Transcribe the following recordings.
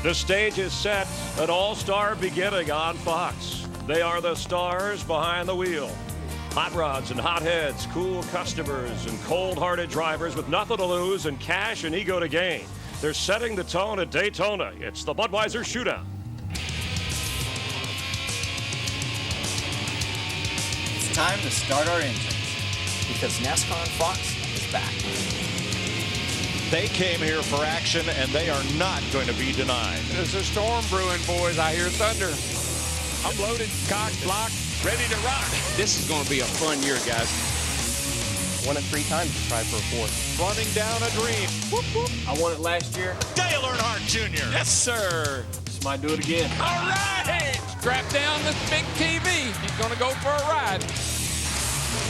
The stage is set, an all-star beginning on Fox. They are the stars behind the wheel. Hot rods and hot heads, cool customers and cold-hearted drivers with nothing to lose and cash and ego to gain. They're setting the tone at Daytona. It's the Budweiser Shootout. It's time to start our engines because NASCAR on Fox is back. They came here for action, and they are not going to be denied. There's a storm brewing, boys. I hear thunder. I'm loaded, cocked, locked, ready to rock. This is going to be a fun year, guys. Won it 3 times to try for a 4th. Running down a dream. Whoop, whoop. I won it last year. Dale Earnhardt Jr. Yes, sir. Just might do it again. All right. Strap down this big TV. He's going to go for a ride.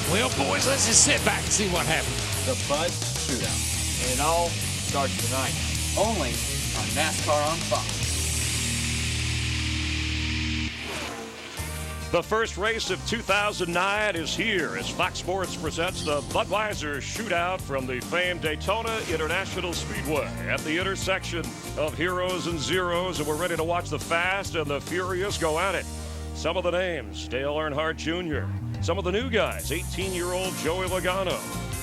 Well, boys, let's just sit back and see what happens. The Bud Shootout. And it all starts tonight. Only on NASCAR on Fox. The first race of 2009 is here as Fox Sports presents the Budweiser Shootout from the famed Daytona International Speedway at the intersection of heroes and zeros, and we're ready to watch the fast and the furious go at it. Some of the names: Dale Earnhardt Jr., some of the new guys, 18-year-old Joey Logano,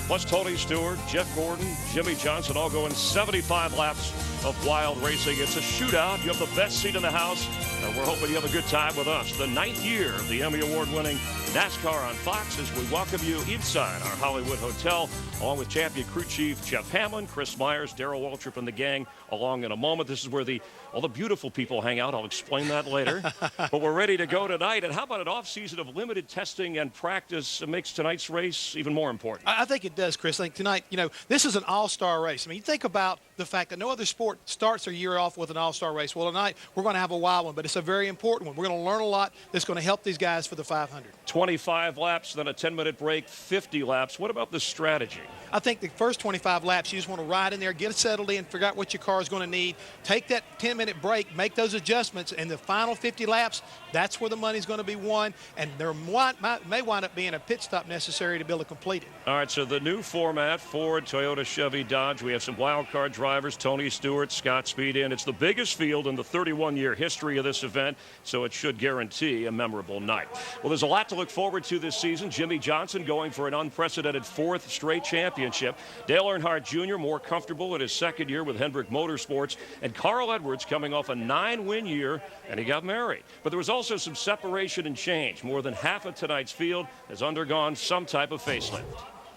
plus Tony Stewart, Jeff Gordon, Jimmy Johnson, all going 75 laps of wild racing. It's a shootout. You have the best seat in the house, and we're hoping you have a good time with us. The 9th year of the Emmy Award-winning NASCAR on Fox as we welcome you inside our Hollywood Hotel, along with champion crew chief Jeff Hamlin, Chris Myers, Darrell Waltrip, and the gang along in a moment. This is where all the beautiful people hang out. I'll explain that later. But we're ready to go tonight. And how about an off-season of limited testing and practice makes tonight's race even more important? I think it does, Chris. I think tonight, this is an all-star race. I mean, you think about the fact that no other sport starts their year off with an all-star race. Well, tonight we're going to have a wild one, but it's a very important one. We're going to learn a lot that's going to help these guys for the 500. 25 laps, then a 10-minute break, 50 laps. What about the strategy? I think the first 25 laps, you just want to ride in there, get it settled in, figure out what your car is going to need, take that 10-minute break, make those adjustments, and the final 50 laps, that's where the money's going to be won, and there may wind up being a pit stop necessary to be able to complete it. All right, so the new format, Ford, Toyota, Chevy, Dodge. We have some wild card drivers, Tony Stewart, Scott Speed in. It's the biggest field in the 31-year history of this event, so it should guarantee a memorable night. Well, there's a lot to look forward to this season. Jimmy Johnson going for an unprecedented 4th straight championship. Dale Earnhardt Jr. more comfortable in his 2nd year with Hendrick Motorsports. And Carl Edwards coming off a 9-win year, and he got married. But there was also some separation and change. More than half of tonight's field has undergone some type of facelift.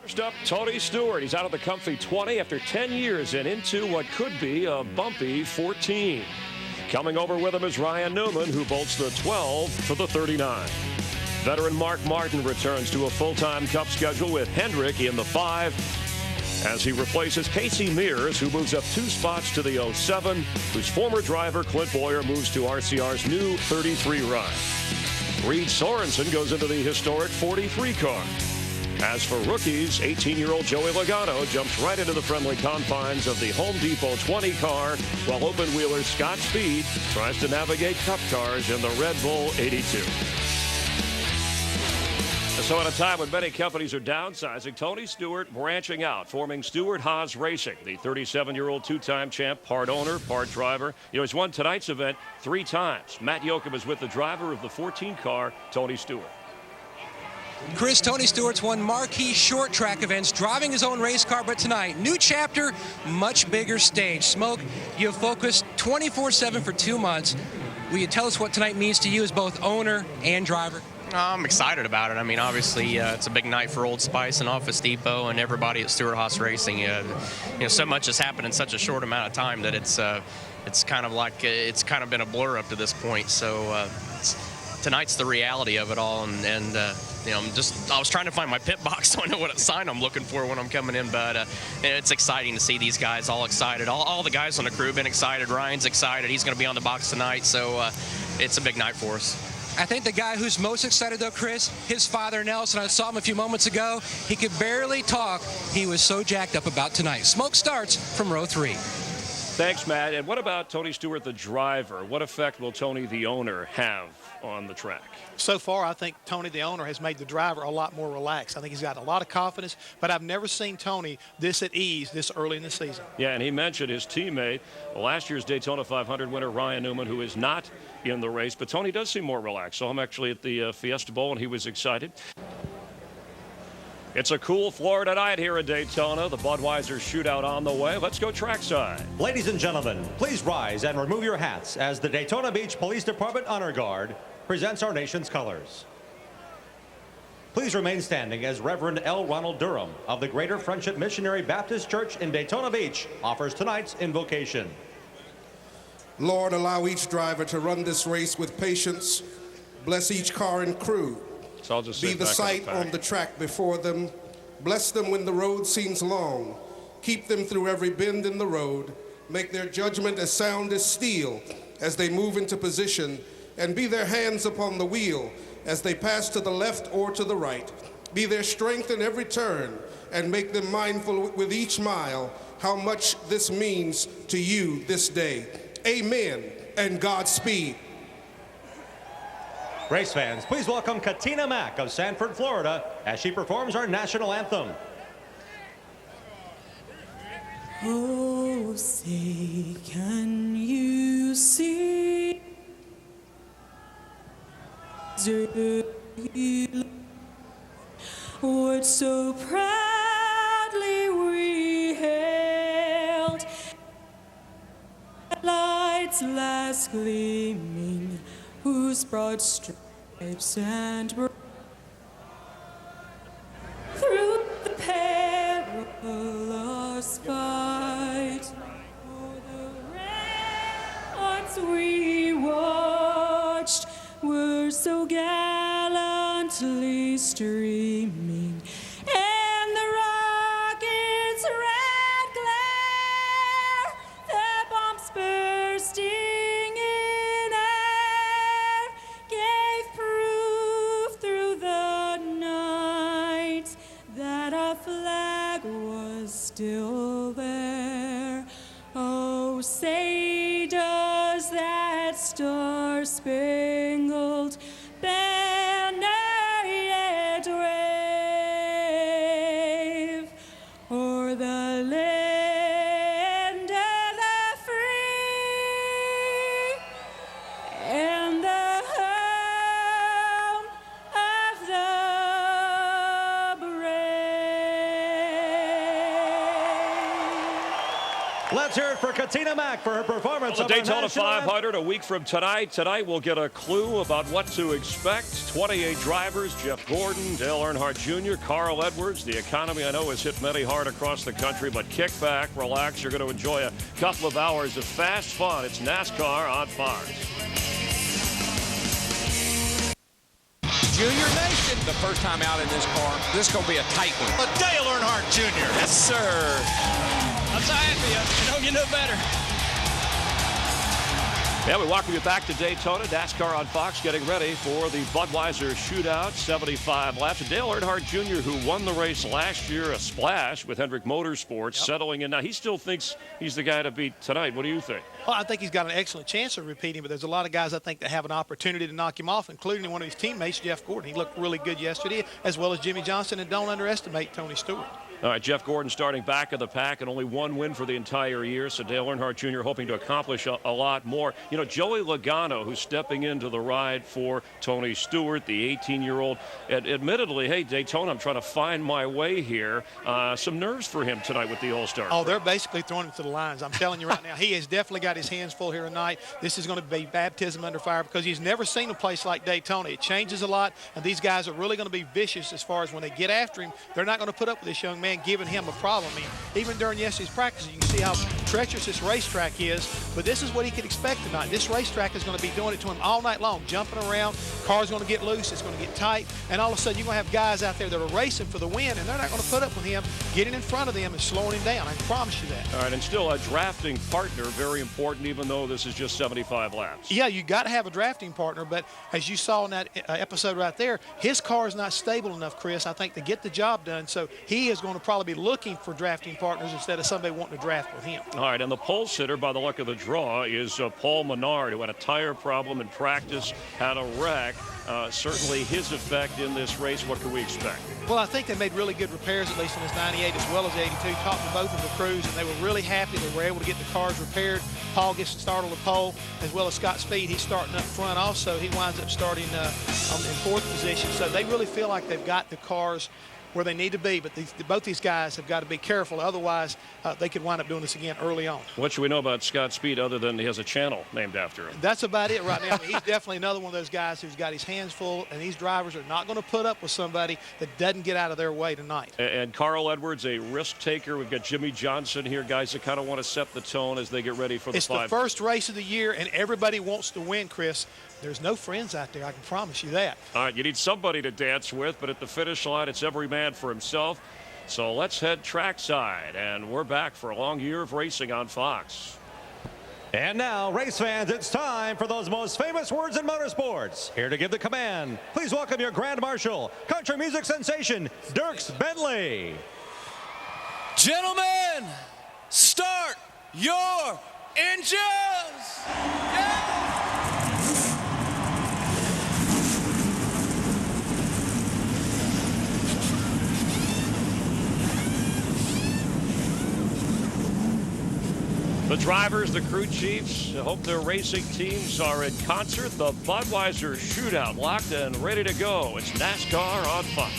First up, Tony Stewart. He's out of the comfy 20 after 10 years and into what could be a bumpy 14. Coming over with him is Ryan Newman, who bolts the 12 for the 39. Veteran Mark Martin returns to a full-time Cup schedule with Hendrick in the 5 as he replaces Casey Mears, who moves up 2 spots to the 07, whose former driver Clint Boyer moves to RCR's new 33 ride. Reed Sorensen goes into the historic 43 car. As for rookies, 18-year-old Joey Logano jumps right into the friendly confines of the Home Depot 20 car, while open-wheeler Scott Speed tries to navigate Cup cars in the Red Bull 82. So at a time when many companies are downsizing, Tony Stewart branching out, forming Stewart Haas Racing, the 37-year-old 2-time champ, part owner, part driver. He's won tonight's event 3 times. Matt Yoakum is with the driver of the 14 car, Tony Stewart. Chris, Tony Stewart's won marquee short track events, driving his own race car, but tonight, new chapter, much bigger stage. Smoke, you have focused 24/7 for 2 months. Will you tell us what tonight means to you as both owner and driver? I'm excited about it. I mean, obviously, it's a big night for Old Spice and Office Depot and everybody at Stewart Haas Racing. So much has happened in such a short amount of time that it's kind of like it's kind of been a blur up to this point. So tonight's the reality of it all, and I was trying to find my pit box so I know what sign I'm looking for when I'm coming in, but it's exciting to see these guys all excited. All the guys on the crew have been excited. Ryan's excited. He's going to be on the box tonight, so it's a big night for us. I think the guy who's most excited, though, Chris, his father, Nelson. I saw him a few moments ago. He could barely talk. He was so jacked up about tonight. Smoke starts from row 3. Thanks, Matt. And what about Tony Stewart, the driver? What effect will Tony, the owner, have on the track? So far, I think Tony, the owner, has made the driver a lot more relaxed. I think he's got a lot of confidence, but I've never seen Tony this at ease this early in the season. Yeah, and he mentioned his teammate, last year's Daytona 500 winner, Ryan Newman, who is not in the race. But Tony does seem more relaxed. Saw him actually at the Fiesta Bowl, and he was excited. It's a cool Florida night here in Daytona. The Budweiser Shootout on the way. Let's go trackside. Ladies and gentlemen, please rise and remove your hats as the Daytona Beach Police Department Honor Guard presents our nation's colors. Please remain standing as Reverend L. Ronald Durham of the Greater Friendship Missionary Baptist Church in Daytona Beach offers tonight's invocation. Lord, allow each driver to run this race with patience. Bless each car and crew. So I'll just be the sight on the track before them. Bless them when the road seems long. Keep them through every bend in the road. Make their judgment as sound as steel as they move into position, and be their hands upon the wheel as they pass to the left or to the right. Be their strength in every turn, and make them mindful with each mile how much this means to you this day. Amen, and Godspeed. Race fans, please welcome Katina Mack of Sanford, Florida, as she performs our national anthem. Oh, say, can you see what so proudly we hailed, lights last gleaming, whose broad stripes and through the perilous fight, for the ramparts we watched were so gallantly streaming, and the rockets' red glare, the bombs bursting in air, gave proof through the night that our flag was still there. Oh, say does that star-spangled banner yet wave o'er the land of the free and the home of the brave. Let's hear it for Katina Mack for her performance The of our Daytona national 500 a week from tonight. Tonight we'll get a clue about what to expect. 28 drivers, Jeff Gordon, Dale Earnhardt Jr., Carl Edwards. The economy, I know, has hit many hard across the country, but kick back, relax. You're going to enjoy a couple of hours of fast fun. It's NASCAR on Fox. Junior Nation, the first time out in this car. This is going to be a tight one. Dale Earnhardt Jr. Yes, sir. I'm so happy. I know you know better. Yeah, we welcome you back to Daytona. NASCAR on Fox getting ready for the Budweiser Shootout. 75 laps. Dale Earnhardt Jr., who won the race last year, a splash with Hendrick Motorsports, settling in. Now, he still thinks he's the guy to beat tonight. What do you think? Well, I think he's got an excellent chance of repeating, but there's a lot of guys I think that have an opportunity to knock him off, including one of his teammates, Jeff Gordon. He looked really good yesterday, as well as Jimmy Johnson, and don't underestimate Tony Stewart. All right, Jeff Gordon starting back of the pack and only one win for the entire year. So Dale Earnhardt Jr. hoping to accomplish a lot more. You know, Joey Logano, who's stepping into the ride for Tony Stewart, the 18-year-old. Admittedly, hey, Daytona, I'm trying to find my way here. Some nerves for him tonight with the All-Star. Oh, they're basically throwing him to the lines. I'm telling you right now, he has definitely got his hands full here tonight. This is going to be baptism under fire because he's never seen a place like Daytona. It changes a lot, and these guys are really going to be vicious as far as when they get after him. They're not going to put up with this young man giving him a problem. I mean, even during yesterday's practice, you can see how treacherous this racetrack is, but this is what he could expect tonight. This racetrack is going to be doing it to him all night long, jumping around. Car's going to get loose. It's going to get tight, and all of a sudden, you're going to have guys out there that are racing for the win, and they're not going to put up with him getting in front of them and slowing him down. I can promise you that. All right, and still a drafting partner, very important, even though this is just 75 laps. Yeah, you got to have a drafting partner, but as you saw in that episode right there, his car is not stable enough, Chris, I think, to get the job done, so he is going to probably be looking for drafting partners instead of somebody wanting to draft with him. All right, and the pole sitter, by the luck of the draw, is Paul Menard, who had a tire problem in practice, had a wreck. Certainly his effect in this race. What can we expect? Well, I think they made really good repairs, at least on this 98 as well as the 82. Talked to both of the crews, and they were really happy they were able to get the cars repaired. Paul gets to start on the pole, as well as Scott Speed. He's starting up front also. He winds up starting in 4th position. So they really feel like they've got the cars where they need to be, but both these guys have got to be careful. Otherwise, they could wind up doing this again early on. What should we know about Scott Speed other than he has a channel named after him? That's about it right now. I mean, he's definitely another one of those guys who's got his hands full, and these drivers are not going to put up with somebody that doesn't get out of their way tonight. And Carl Edwards, a risk taker. We've got Jimmy Johnson here, guys that kind of want to set the tone as they get ready for the It's the first race of the year, and everybody wants to win, Chris. There's no friends out there, I can promise you that. All right, you need somebody to dance with, but at the finish line, it's every man for himself. So let's head trackside, and we're back for a long year of racing on Fox. And now, race fans, it's time for those most famous words in motorsports. Here to give the command, please welcome your Grand Marshal, country music sensation, Dierks Bentley. Gentlemen, start your engines! Yeah! The drivers, the crew chiefs, hope their racing teams are in concert. The Budweiser Shootout locked and ready to go. It's NASCAR on Fox.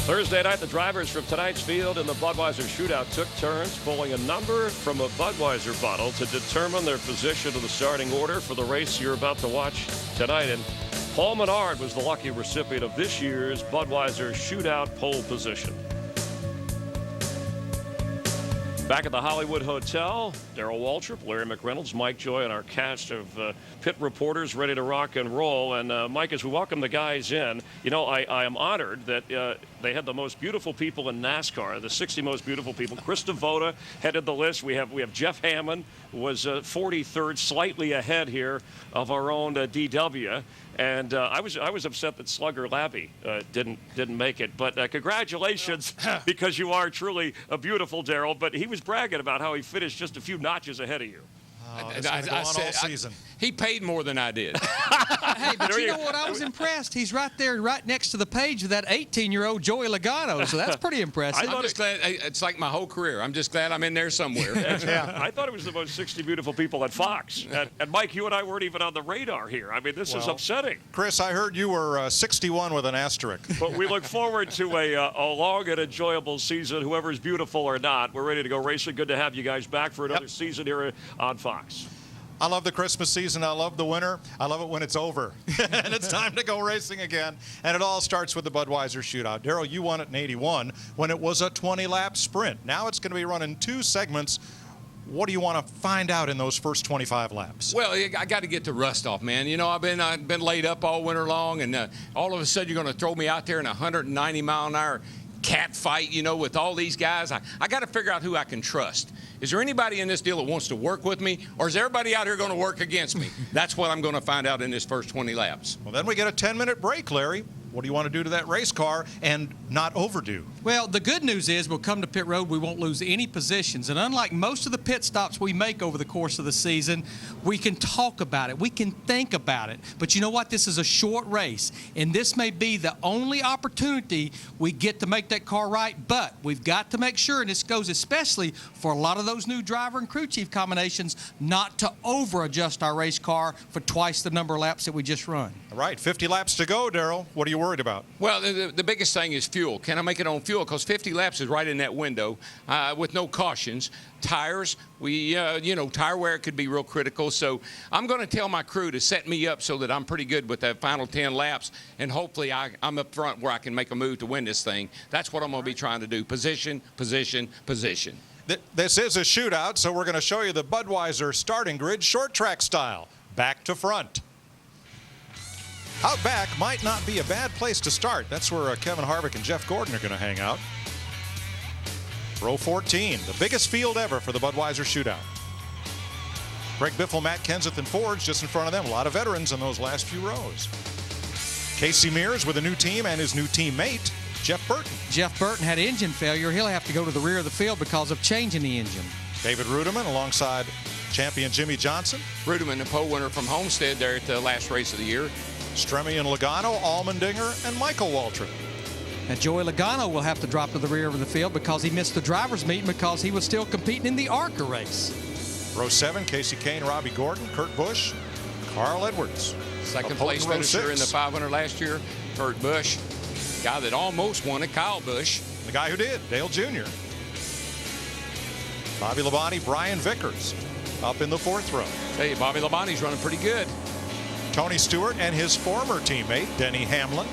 Thursday night, the drivers from tonight's field in the Budweiser Shootout took turns pulling a number from a Budweiser bottle to determine their position in the starting order for the race you're about to watch tonight. And Paul Menard was the lucky recipient of this year's Budweiser Shootout pole position. Back at the Hollywood Hotel, Darrell Waltrip, Larry McReynolds, Mike Joy, and our cast of pit reporters ready to rock and roll. And Mike, as we welcome the guys in, you know, I am honored that they had the most beautiful people in NASCAR, the 60 most beautiful people. Chris Devoda headed the list. We have Jeff Hammond, who was 43rd, slightly ahead here of our own DW. And I was upset that Slugger Labby didn't make it. But congratulations, because you are truly a beautiful, Darrell. But he was bragging about how he finished just a few notches ahead of you. I said, all season. He paid more than I did. Hey, but you know what? I was impressed. He's right there, right next to the page of that 18-year-old Joey Logano, so that's pretty impressive. I'm just glad. It's like my whole career. I'm just glad I'm in there somewhere. Yeah, I thought it was the most 60 beautiful people at Fox. And Mike, you and I weren't even on the radar here. I mean, this is upsetting. Chris, I heard you were 61 with an asterisk. But we look forward to a long and enjoyable season, whoever's beautiful or not. We're ready to go racing. Good to have you guys back for another season here on Fox. I love the Christmas season. I love the winter. I love it when it's over. And it's time to go racing again. And it all starts with the Budweiser Shootout. Darrell, you won it in 81 when it was a 20-lap sprint. Now it's going to be running 2 segments. What do you want to find out in those first 25 laps? Well, I got to get the rust off, man. You know, I've been laid up all winter long, and all of a sudden you're going to throw me out there in a 190-mile-an-hour cat fight, you know, with all these guys. I got to figure out who I can trust. Is there anybody in this deal that wants to work with me, or is everybody out here going to work against me? That's what I'm going to find out in this first 20 laps. Well, then we get a 10-minute break, Larry. What do you want to do to that race car and not overdo? Well, the good news is we'll come to pit road, we won't lose any positions. And unlike most of the pit stops we make over the course of the season, we can talk about it. We can think about it. But you know what? This is a short race, and this may be the only opportunity we get to make that car right. But we've got to make sure, and this goes especially for a lot of those new driver and crew chief combinations, not to over-adjust our race car for twice the number of laps that we just run. All right, 50 laps to go, Darrell. What are you worried about? Well, the biggest thing is fuel. Can I make it on fuel? Because 50 laps is right in that window with no cautions. Tires, tire wear could be real critical. So I'm going to tell my crew to set me up so that I'm pretty good with that final 10 laps. And hopefully I'm up front where I can make a move to win this thing. That's what I'm going to be trying to do. Position, position, position. This is a shootout, so we're going to show you the Budweiser starting grid short track style. Back to front. Out back might not be a bad place to start. That's where Kevin Harvick and Jeff Gordon are going to hang out. Row 14, the biggest field ever for the Budweiser Shootout. Greg Biffle, Matt Kenseth, and Ford's just in front of them. A lot of veterans in those last few rows. Casey Mears with a new team and his new teammate, Jeff Burton. Jeff Burton had engine failure. He'll have to go to the rear of the field because of changing the engine. David Rudiman alongside champion Jimmy Johnson. Rudiman, the pole winner from Homestead there at the last race of the year. Stremme and Logano, Allmendinger, and Michael Waltrip. And Joey Logano will have to drop to the rear of the field because he missed the driver's meeting because he was still competing in the ARCA race. Row 7, Casey Kane, Robbie Gordon, Kurt Busch, Carl Edwards. Second place finisher in the 500 last year, Kurt Busch. Guy that almost won it, Kyle Busch. The guy who did, Dale Jr. Bobby Labonte, Brian Vickers up in the 4th row. Hey, Bobby Labonte's running pretty good. Tony Stewart and his former teammate, Denny Hamlin,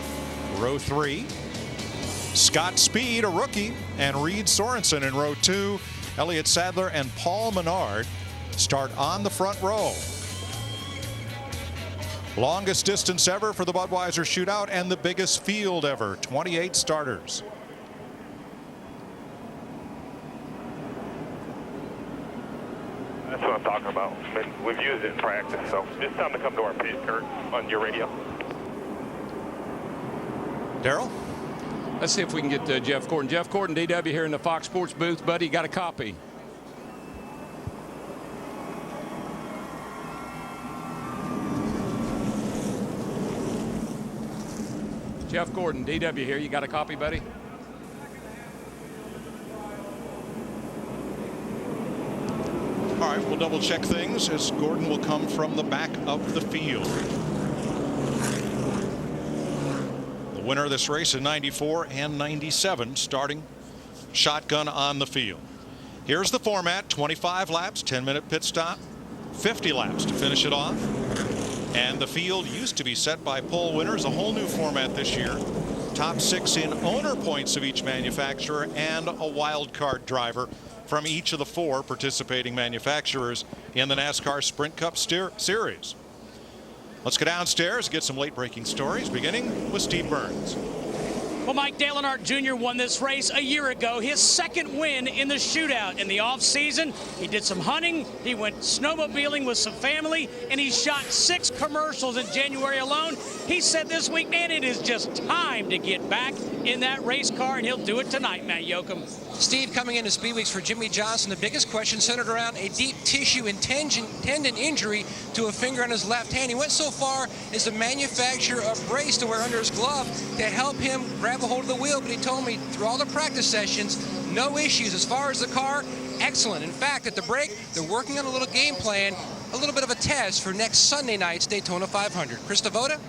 row 3. Scott Speed, a rookie, and Reed Sorensen in row 2. Elliott Sadler and Paul Menard start on the front row. Longest distance ever for the Budweiser Shootout and the biggest field ever, 28 starters. That's what I'm talking about. I mean, we've used it in practice, so it's time to come to our pit, Kurt, on your radio. Darrell? Let's see if we can get Jeff Gordon. Jeff Gordon, DW here in the Fox Sports booth. Buddy, got a copy. Jeff Gordon, DW here. You got a copy, buddy? All right, we'll double check things as Gordon will come from the back of the field. The winner of this race in 94 and 97 starting shotgun on the field. Here's the format: 25 laps, 10-minute pit stop, 50 laps to finish it off. And the field used to be set by pole winners, a whole new format this year. Top 6 in owner points of each manufacturer and a wild card driver from each of the 4 participating manufacturers in the NASCAR Sprint Cup Series. Let's go downstairs, get some late breaking stories, beginning with Steve Burns. Well, Mike Dale Earnhardt Jr. won this race a year ago, his second win in the shootout. In the off-season, he did some hunting, he went snowmobiling with some family, and he shot 6 commercials in January alone. He said this week, man, it is just time to get back in that race car, and he'll do it tonight, Matt Yoakum. Steve, coming into Speed Weeks for Jimmy Johnson, the biggest question centered around a deep tissue and tendon injury to a finger on his left hand. He went so far as the manufacturer of brace to wear under his glove to help him grab a hold of the wheel, but he told me through all the practice sessions, no issues. As far as the car, excellent. In fact, at the break, they're working on a little game plan, a little bit of a test for next Sunday night's Daytona 500. Chris Devoda?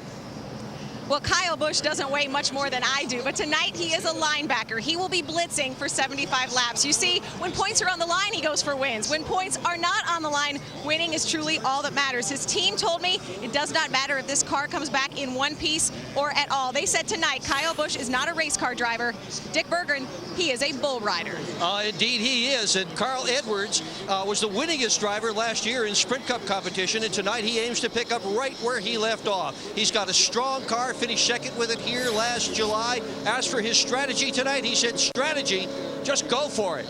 Well, Kyle Busch doesn't weigh much more than I do, but tonight he is a linebacker. He will be blitzing for 75 laps. You see, when points are on the line, he goes for wins. When points are not on the line, winning is truly all that matters. His team told me it does not matter if this car comes back in one piece or at all. They said tonight Kyle Busch is not a race car driver. Dick Berggren, he is a bull rider. Indeed he is, and Carl Edwards was the winningest driver last year in Sprint Cup competition, and tonight he aims to pick up right where he left off. He's got a strong car, finished second with it here last July. As for his strategy tonight, he said, strategy, just go for it.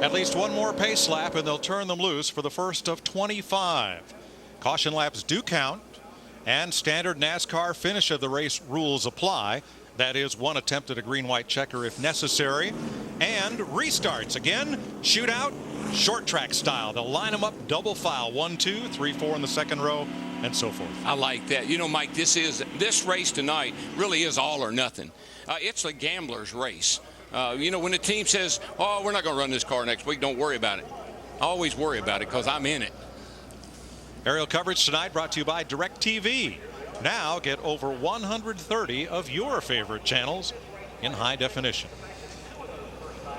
At least one more pace lap and they'll turn them loose for the first of 25. Caution laps do count, and standard NASCAR finish of the race rules apply. That is, one attempt at a green-white checker if necessary. And restarts again, shootout, short track style. They'll line them up double file, 1, 2, 3, 4 in the second row, and so forth. I like that. You know, Mike, this race tonight really is all or nothing. It's a gambler's race. You know, when the team says, oh, we're not going to run this car next week, don't worry about it. I always worry about it because I'm in it. Aerial coverage tonight brought to you by DirecTV. Now get over 130 of your favorite channels in high definition.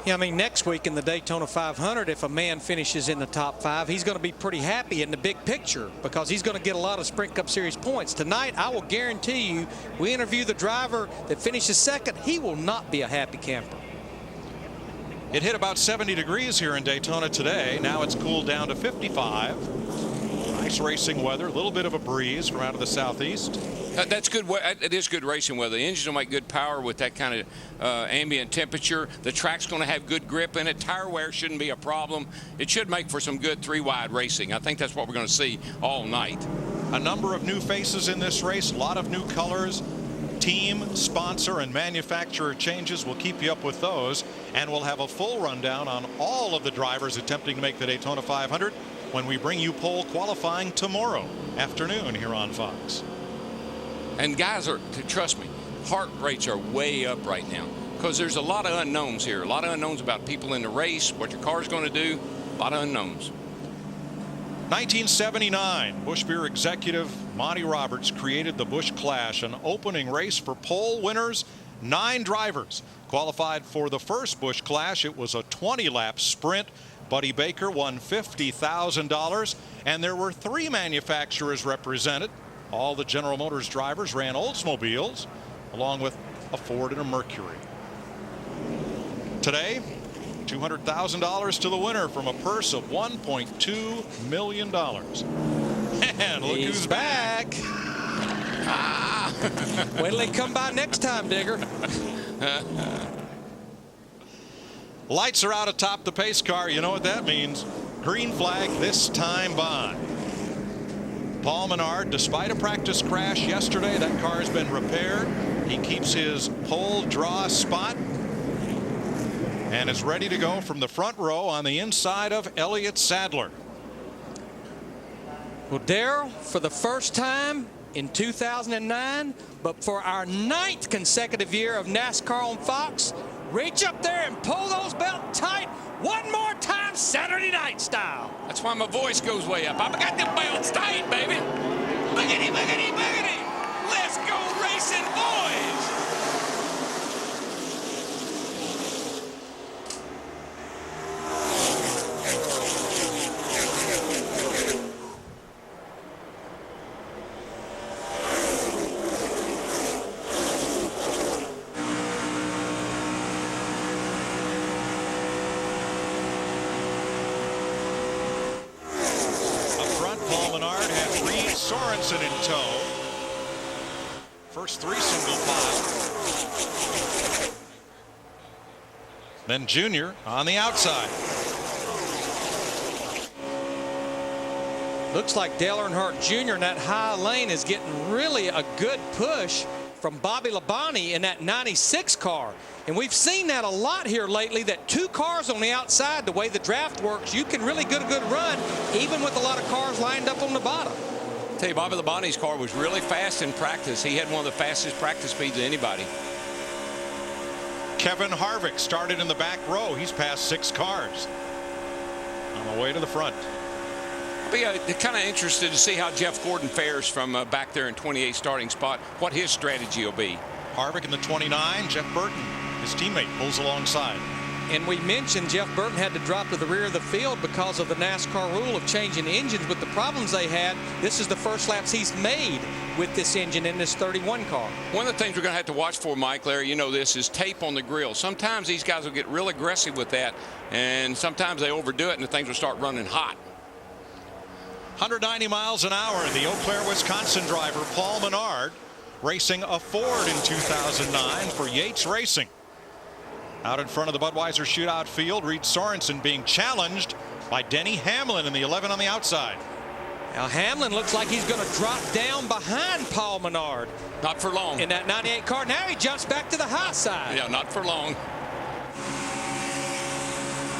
Yeah, I mean, next week in the Daytona 500, if a man finishes in the top 5, he's going to be pretty happy in the big picture because he's going to get a lot of Sprint Cup Series points. Tonight, I will guarantee you, we interview the driver that finishes second, he will not be a happy camper. It hit about 70 degrees here in Daytona today. Now it's cooled down to 55. Nice racing weather, a little bit of a breeze from out of the southeast. That's good. It is good racing weather. The engines will make good power with that kind of ambient temperature. The track's going to have good grip in it. Tire wear shouldn't be a problem. It should make for some good 3-wide racing. I think that's what we're going to see all night. A number of new faces in this race, a lot of new colors. Team, sponsor, and manufacturer changes. We'll keep you up with those, and we'll have a full rundown on all of the drivers attempting to make the Daytona 500 when we bring you pole qualifying tomorrow afternoon here on Fox. And guys, trust me, heart rates are way up right now because there's a lot of unknowns here. A lot of unknowns about people in the race, what your car's going to do, a lot of unknowns. 1979, Busch Beer executive Monty Roberts created the Busch Clash, an opening race for pole winners. 9 drivers qualified for the first Busch Clash. It was a 20-lap sprint. Buddy Baker won $50,000, and there were 3 manufacturers represented. All the General Motors drivers ran Oldsmobiles, along with a Ford and a Mercury. Today, $200,000 to the winner from a purse of $1.2 million. And look who's back. Wait till they come by next time, Digger. Lights are out atop the pace car. You know what that means. Green flag this time by. Paul Menard, despite a practice crash yesterday, that car has been repaired. He keeps his pole draw spot and is ready to go from the front row on the inside of Elliott Sadler. Well, Darrell, for the first time in 2009, but for our 9th consecutive year of NASCAR on Fox, reach up there and pull those belts tight one more time, Saturday night style. That's why my voice goes way up. I've got the belts tight, baby. Boogity, boogity, boogity. Let's go racing, boys. In tow. First 3 single file. Then Junior on the outside. Looks like Dale Earnhardt Jr. in that high lane is getting really a good push from Bobby Labonte in that 96 car. And we've seen that a lot here lately, that 2 cars on the outside, the way the draft works, you can really get a good run even with a lot of cars lined up on the bottom. Tell you, Bobby Labonte's car was really fast in practice. He had one of the fastest practice speeds of anybody. Kevin Harvick started in the back row. He's passed 6 cars on the way to the front. I'll be kind of interested to see how Jeff Gordon fares from back there in 28 starting spot, what his strategy will be. Harvick in the 29, Jeff Burton, his teammate, pulls alongside. And we mentioned Jeff Burton had to drop to the rear of the field because of the NASCAR rule of changing engines with the problems they had. This is the first laps he's made with this engine in this 31 car. One of the things we're going to have to watch for, Mike, Larry, you know this, is tape on the grill. Sometimes these guys will get real aggressive with that, and sometimes they overdo it and the things will start running hot. 190 miles an hour, the Eau Claire, Wisconsin driver Paul Menard racing a Ford in 2009 for Yates Racing. Out in front of the Budweiser Shootout field, Reed Sorensen being challenged by Denny Hamlin in the 11 on the outside. Now Hamlin looks like he's going to drop down behind Paul Menard. Not for long. In that 98 car. Now he jumps back to the high side. Yeah, not for long.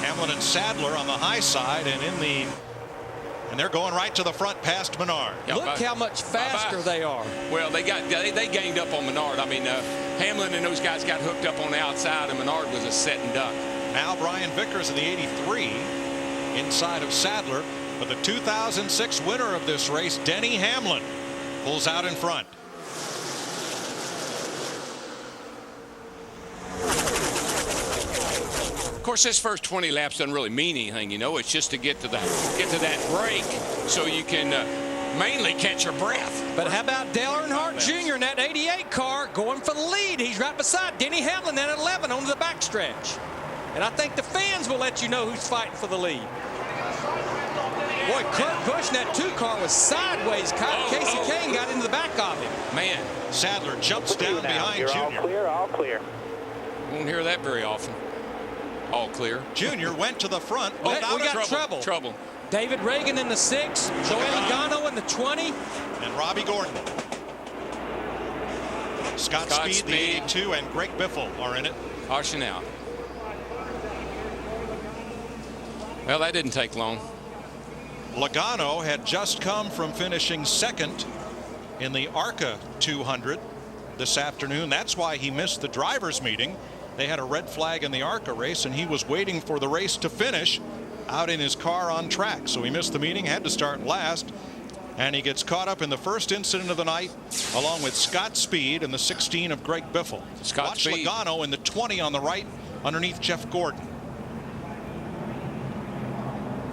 Hamlin and Sadler on the high side, and they're going right to the front past Menard. Yeah, look how much faster they are. Well, they gained up on Menard. I mean, Hamlin and those guys got hooked up on the outside, and Menard was a sitting duck. Now Brian Vickers in the 83 inside of Sadler, but the 2006 winner of this race, Denny Hamlin, pulls out in front. Of course, this first 20 laps doesn't really mean anything, you know. It's just to get to that break so you can mainly catch your breath. But how about Dale Earnhardt Jr. in that 88 car going for the lead? He's right beside Denny Hamlin at 11 on the backstretch. And I think the fans will let you know who's fighting for the lead. Boy, Kurt Busch in that 2 car was sideways. Casey Kane got into the back of him. Man, Sadler jumps down behind You're Junior. all clear, all clear. Won't hear that very often. All clear. Junior went to the front. We got trouble. Trouble. David Reagan in the 6, Joey Logano in the 20. and Robbie Gordon. Scott Speed, the 82, and Greg Biffle are in it. Caution out. Well, that didn't take long. Logano had just come from finishing second in the ARCA 200 this afternoon. That's why he missed the drivers' meeting. They had a red flag in the ARCA race, and he was waiting for the race to finish out in his car on track. So he missed the meeting, had to start last, and he gets caught up in the first incident of the night along with Scott Speed and the 16 of Greg Biffle. Watch Speed. Logano in the 20 on the right underneath Jeff Gordon.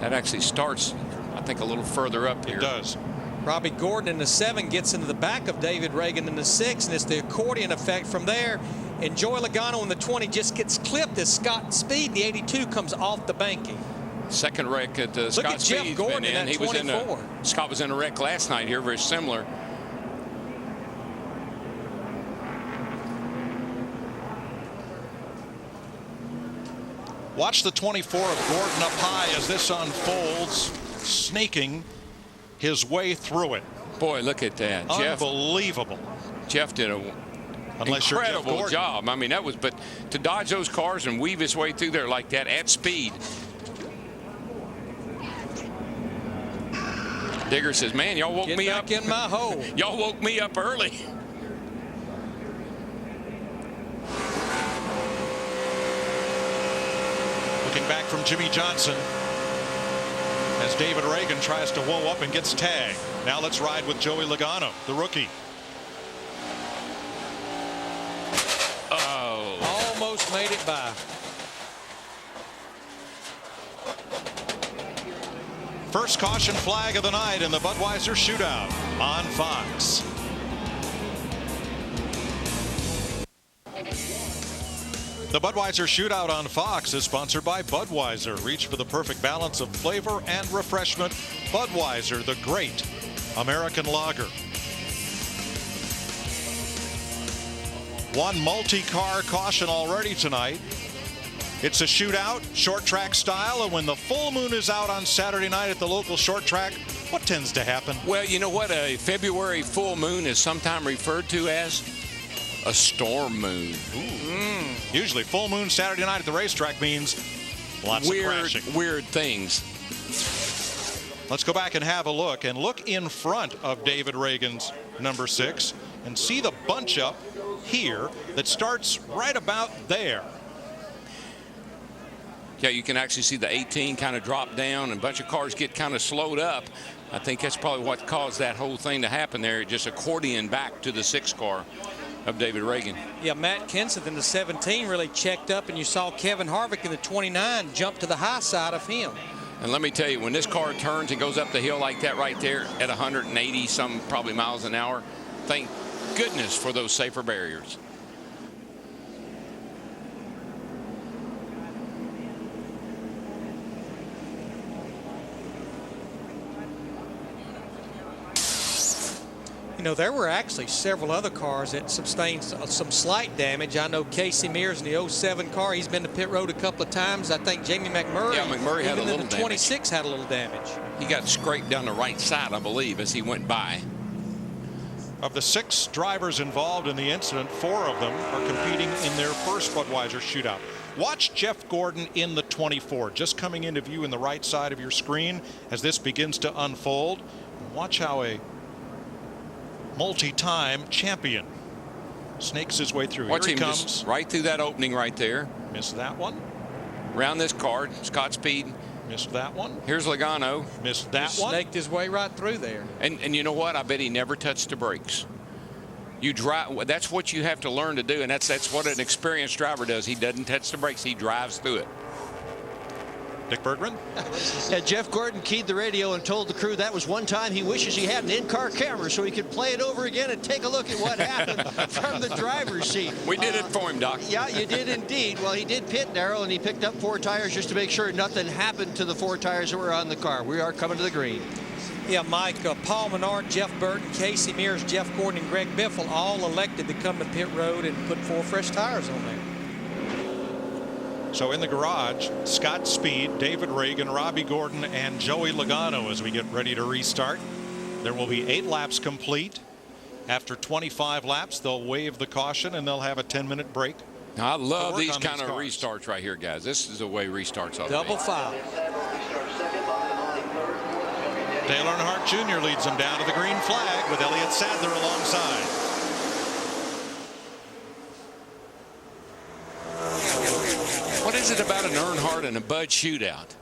That actually starts, I think, a little further up here. It does. Robbie Gordon in the 7 gets into the back of David Reagan in the 6, and it's the accordion effect from there. And Joey Logano in the 20 just gets clipped as Scott Speed, the 82, comes off the banking. Second wreck at Scott Speed's been in. He was in Scott was in a wreck last night here, very similar. Watch the 24 of Gordon up high as this unfolds, snaking his way through it. Boy, look at that. Unbelievable. Jeff did an incredible job. I mean, that was, but to dodge those cars and weave his way through there like that at speed. Digger says, man, y'all woke me up. Get back in my hole. Y'all woke me up early. Looking back from Jimmy Johnson as David Reagan tries to whoa up and gets tagged. Now let's ride with Joey Logano, the rookie. Oh. Almost made it by. First caution flag of the night in the Budweiser Shootout on Fox. The Budweiser Shootout on Fox is sponsored by Budweiser. Reach for the perfect balance of flavor and refreshment. Budweiser, the great American lager. One multi-car caution already tonight. It's a shootout, short track style, and when the full moon is out on Saturday night at the local short track, what tends to happen? Well, you know what? A February full moon is sometimes referred to as a storm moon. Usually full moon Saturday night at the racetrack means lots of crashing. Weird things. Let's go back and have a look, and look in front of David Reagan's number 6 and see the bunch up here that starts right about there. Yeah, you can actually see the 18 kind of drop down and a bunch of cars get kind of slowed up. I think that's probably what caused that whole thing to happen there. It just accordion back to the 6 car of David Reagan. Yeah, Matt Kenseth in the 17 really checked up, and you saw Kevin Harvick in the 29 jump to the high side of him. And let me tell you, when this car turns and goes up the hill like that right there at 180 some probably miles an hour, thank goodness for those safer barriers. You know, there were actually several other cars that sustained some slight damage. I know Casey Mears in the 07 car, he's been to pit road a couple of times. I think Jamie McMurray, had a little in the 26 had a little damage. He got scraped down the right side, I believe, as he went by. Of the 6 drivers involved in the incident, 4 of them are competing in their first Budweiser Shootout. Watch Jeff Gordon in the 24, just coming into view in the right side of your screen as this begins to unfold. Watch how a multi-time champion snakes his way through. Watch Here he him comes. just right through that opening right there. Missed that one. Around this car, Scott Speed. Missed that one. Here's Logano. Missed that one. Snaked his way right through there. And you know what? I bet he never touched the brakes. You drive. That's what you have to learn to do, and that's what an experienced driver does. He doesn't touch the brakes. He drives through it. Dick Bergman. Yeah, Jeff Gordon keyed the radio and told the crew that was one time he wishes he had an in-car camera so he could play it over again and take a look at what happened from the driver's seat. We did it for him, Doc. Yeah, you did indeed. Well, he did pit, Darrell, and he picked up 4 tires just to make sure nothing happened to the 4 tires that were on the car. We are coming to the green. Yeah, Mike, Paul Menard, Jeff Burton, Casey Mears, Jeff Gordon, and Greg Biffle all elected to come to pit road and put 4 fresh tires on there. So in the garage, Scott Speed, David Reagan, Robbie Gordon, and Joey Logano as we get ready to restart. There will be 8 laps complete. After 25 laps, they'll waive the caution and they'll have a 10-minute break. I love these kind of restarts right here, guys. This is the way restarts ought to be. Double foul. Dale Earnhardt Jr. leads them down to the green flag with Elliott Sadler alongside. What is it about an Earnhardt and a Bud shootout?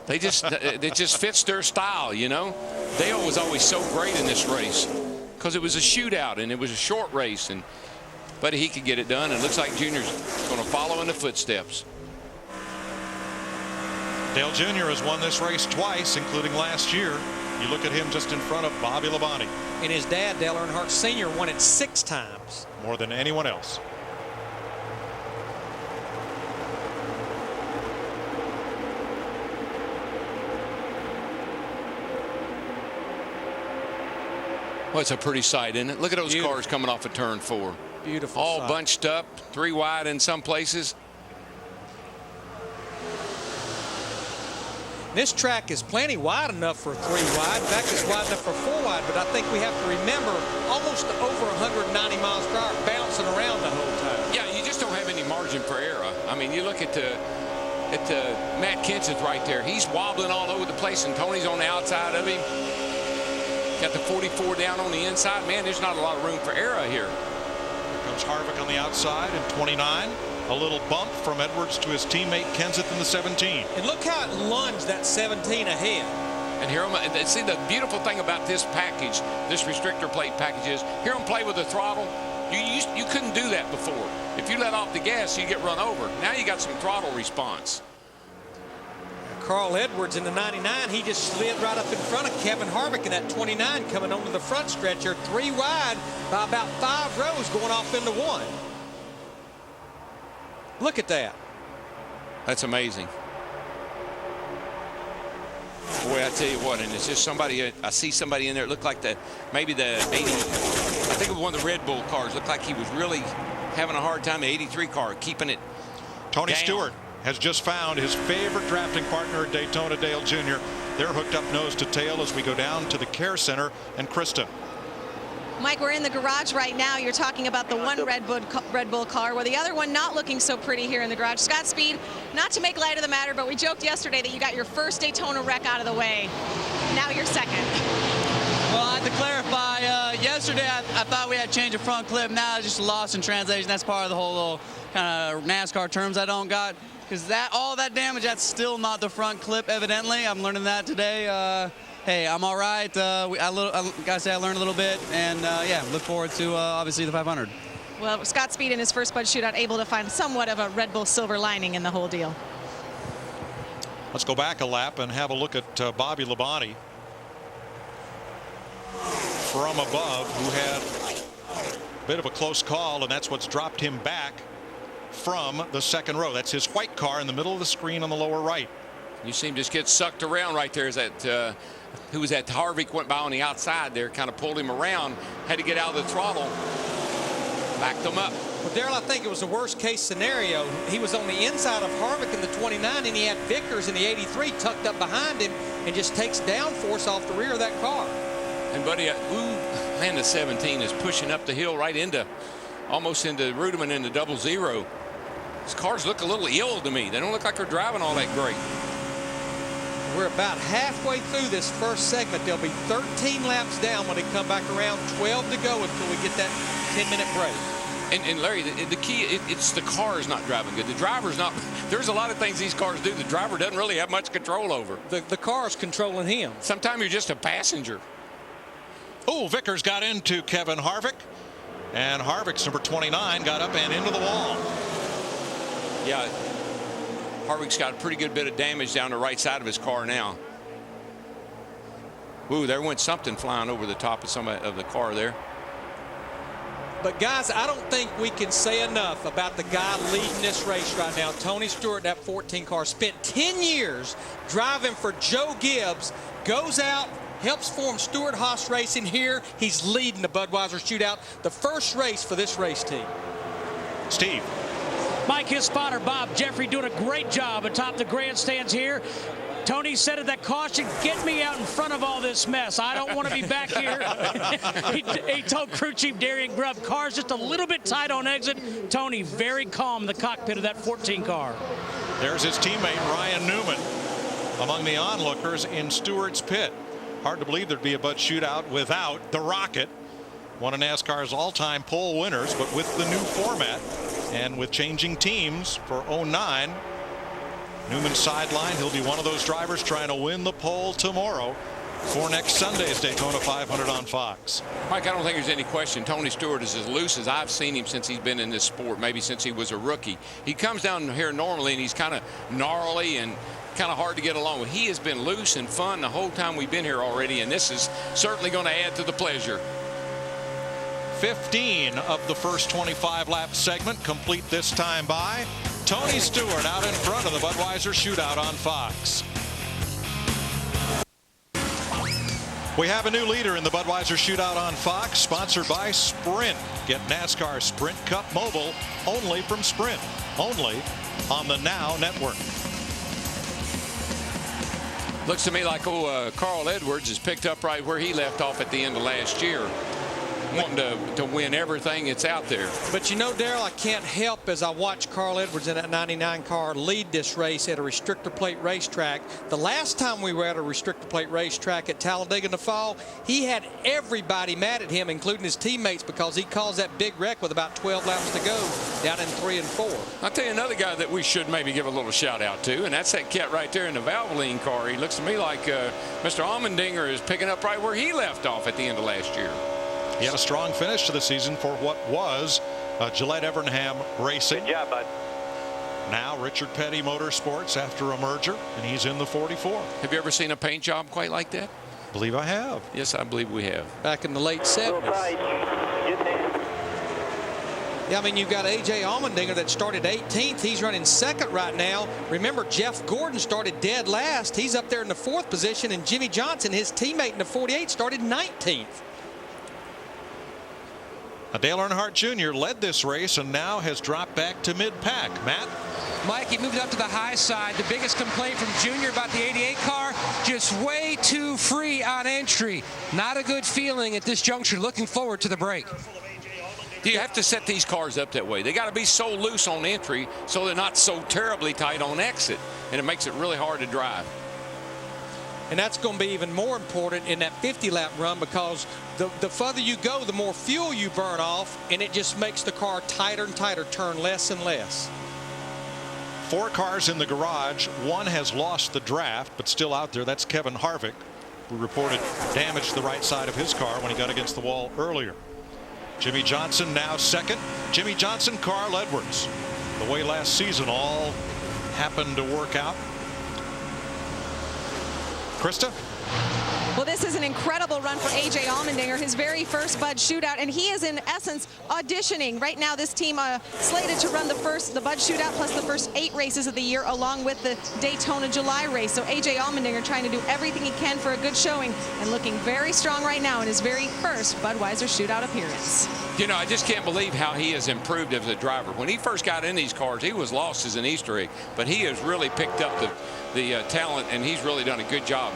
They just it just fits their style, you know. Dale was always so great in this race because it was a shootout and it was a short race, but he could get it done. And it looks like Junior's going to follow in the footsteps. Dale Jr. has won this race twice, including last year. You look at him just in front of Bobby Labonte. And his dad, Dale Earnhardt Sr., won it 6 times. More than anyone else. Well, it's a pretty sight, isn't it? Look at those cars coming off of turn 4. Beautiful. All sight. bunched up, 3 wide in some places. This track is plenty wide enough for 3 wide. In fact, it's wide enough for 4 wide. But I think we have to remember almost over 190 miles per hour bouncing around the whole time. Yeah, you just don't have any margin for error. I mean, you look at Matt Kenseth right there. He's wobbling all over the place, and Tony's on the outside of him. Got the 44 down on the inside. Man, there's not a lot of room for error here. Here comes Harvick on the outside in 29. A little bump from Edwards to his teammate Kenseth in the 17. And look how it lunged that 17 ahead. And hear them. See, the beautiful thing about this package, this restrictor plate package is, hear them play with the throttle. You couldn't do that before. If you let off the gas, you get run over. Now you got some throttle response. Carl Edwards in the 99, he just slid right up in front of Kevin Harvick in that 29 coming onto the front stretch here, 3 wide by about 5 rows going off into 1. Look at that. That's amazing. Boy, I tell you what, and it's just somebody, I see somebody in there, it looked like maybe the 80, I think it was one of the Red Bull cars, looked like he was really having a hard time, the 83 car, keeping it Tony down. Stewart has just found his favorite drafting partner at Daytona, Dale Jr. They're hooked up nose to tail as we go down to the care center and Krista. Mike, we're in the garage right now. You're talking about the one Red Bull car, where the other one not looking so pretty here in the garage. Scott Speed, not to make light of the matter, but we joked yesterday that you got your first Daytona wreck out of the way. Now you're second. Well, I had to clarify. Yesterday, I thought we had change of front clip. Now it's just lost in translation. That's part of the whole little kind of NASCAR terms I don't got. Because all that damage, that's still not the front clip, evidently. I'm learning that today. Hey, I'm all right. I gotta say I learned a little bit, and yeah, look forward to obviously the 500. Well, Scott Speed in his first Bud shootout able to find somewhat of a Red Bull silver lining in the whole deal. Let's go back a lap and have a look at Bobby Labonte from above, who had a bit of a close call, and that's what's dropped him back from the second row. That's his white car in the middle of the screen on the lower right. You see him just get sucked around right there. Is that who was that? Harvick went by on the outside there, kind of pulled him around, had to get out of the throttle, backed him up. Well, Darrell, I think it was the worst case scenario. He was on the inside of Harvick in the 29, and he had Vickers in the 83 tucked up behind him and just takes downforce off the rear of that car. And buddy, man, the 17 is pushing up the hill right into, almost into Ruderman into 00. These cars look a little ill to me. They don't look like they're driving all that great. We're about halfway through this first segment. There'll be 13 laps down when they come back around, 12 to go until we get that 10-minute break. And Larry, the key, it's the car is not driving good. The driver's not. There's a lot of things these cars do the driver doesn't really have much control over. The car's controlling him. Sometimes you're just a passenger. Oh, Vickers got into Kevin Harvick, and Harvick's number 29 got up and into the wall. Yeah, Harvick's got a pretty good bit of damage down the right side of his car now. Ooh, there went something flying over the top of the car there. But guys, I don't think we can say enough about the guy leading this race right now. Tony Stewart, that 14 car, spent 10 years driving for Joe Gibbs, goes out, helps form Stewart Haas Racing here. He's leading the Budweiser Shootout, the first race for this race team. Steve. Mike, his spotter, Bob Jeffrey, doing a great job atop the grandstands here. Tony said at that caution, get me out in front of all this mess. I don't want to be back here. he told crew chief Darian Grubb, car's just a little bit tight on exit. Tony very calm in the cockpit of that 14 car. There's his teammate Ryan Newman among the onlookers in Stewart's pit. Hard to believe there'd be a Bud Shootout without the Rocket, one of NASCAR's all-time pole winners. But with the new format and with changing teams for 09, Newman's sideline, he'll be one of those drivers trying to win the pole tomorrow for next Sunday's Daytona 500 on Fox. Mike, I don't think there's any question Tony Stewart is as loose as I've seen him since he's been in this sport, maybe since he was a rookie. He comes down here normally and he's kind of gnarly and kind of hard to get along with. He has been loose and fun the whole time we've been here already, and this is certainly going to add to the pleasure. 15 of the first 25 lap segment complete this time by Tony Stewart out in front of the Budweiser Shootout on Fox. We have a new leader in the Budweiser Shootout on Fox, sponsored by Sprint. Get NASCAR Sprint Cup mobile only from Sprint, only on the Now Network. Looks to me like Carl Edwards has picked up right where he left off at the end of last year, wanting to win everything that's out there. But you know, Darrell, I can't help as I watch Carl Edwards in that 99 car lead this race at a restrictor plate racetrack. The last time we were at a restrictor plate racetrack at Talladega in the fall, he had everybody mad at him, including his teammates, because he caused that big wreck with about 12 laps to go down in 3 and 4. I'll tell you another guy that we should maybe give a little shout out to, and that's that cat right there in the Valvoline car. He looks to me like Mr. Allmendinger is picking up right where he left off at the end of last year. He had a strong finish to the season for what was Gillette Evernham Racing. Good job, bud. Now Richard Petty Motorsports after a merger, and he's in the 44. Have you ever seen a paint job quite like that? I believe I have. Yes, I believe we have. Back in the late 70s. Yeah, I mean, you've got A.J. Allmendinger that started 18th. He's running second right now. Remember, Jeff Gordon started dead last. He's up there in the 4th position, and Jimmy Johnson, his teammate in the 48, started 19th. Dale Earnhardt Jr. led this race and now has dropped back to mid-pack. Matt? Mike, he moved up to the high side. The biggest complaint from Junior about the 88 car, just way too free on entry. Not a good feeling at this juncture. Looking forward to the break. You have to set these cars up that way. They got to be so loose on entry so they're not so terribly tight on exit, and it makes it really hard to drive. And that's going to be even more important in that 50-lap run, because the further you go, the more fuel you burn off, and it just makes the car tighter and tighter, turn less and less. 4 cars in the garage. One has lost the draft, but still out there. That's Kevin Harvick, who reported damage to the right side of his car when he got against the wall earlier. Jimmy Johnson now second. Jimmy Johnson, Carl Edwards. The way last season all happened to work out. Krista? Well, this is an incredible run for A.J. Allmendinger, his very first Bud Shootout, and he is in essence auditioning. Right now, this team slated to run the Bud Shootout plus the first 8 races of the year, along with the Daytona July race. So A.J. Allmendinger trying to do everything he can for a good showing and looking very strong right now in his very first Budweiser Shootout appearance. You know, I just can't believe how he has improved as a driver. When he first got in these cars, he was lost as an Easter egg, but he has really picked up the talent, and he's really done a good job.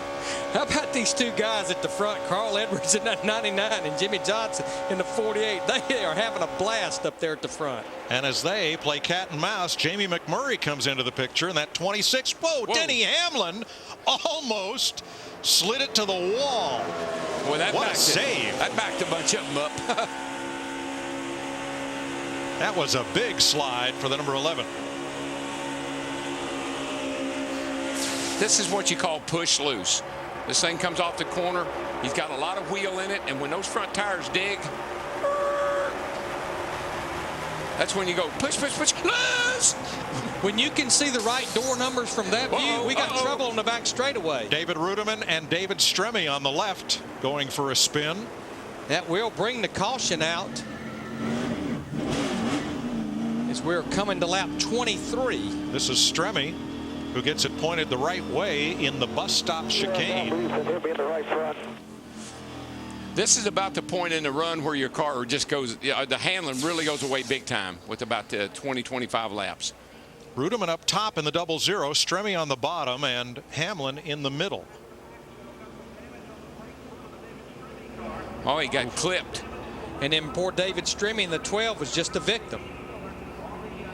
How about these two guys at the front, Carl Edwards in that 99 and Jimmy Johnson in the 48? They are having a blast up there at the front. And as they play cat and mouse, Jamie McMurray comes into the picture in that 26. Whoa. Denny Hamlin almost slid it to the wall. Boy, what a save. That backed a bunch of them up. That was a big slide for the number 11. This is what you call push loose. This thing comes off the corner. He's got a lot of wheel in it, and when those front tires dig, that's when you go push, push, push, loose. When you can see the right door numbers from that view, we got trouble on the back straightaway. David Ruderman and David Stremme on the left going for a spin. That will bring the caution out as we're coming to lap 23. This is Stremme, who gets it pointed the right way in the bus stop chicane. This is about the point in the run where your car just goes, the handling really goes away big time with about 20-25 laps. Rudeman up top in the 0-0, Stremme on the bottom, and Hamlin in the middle. Oh, he got clipped. And then poor David Stremme in the 12 was just a victim.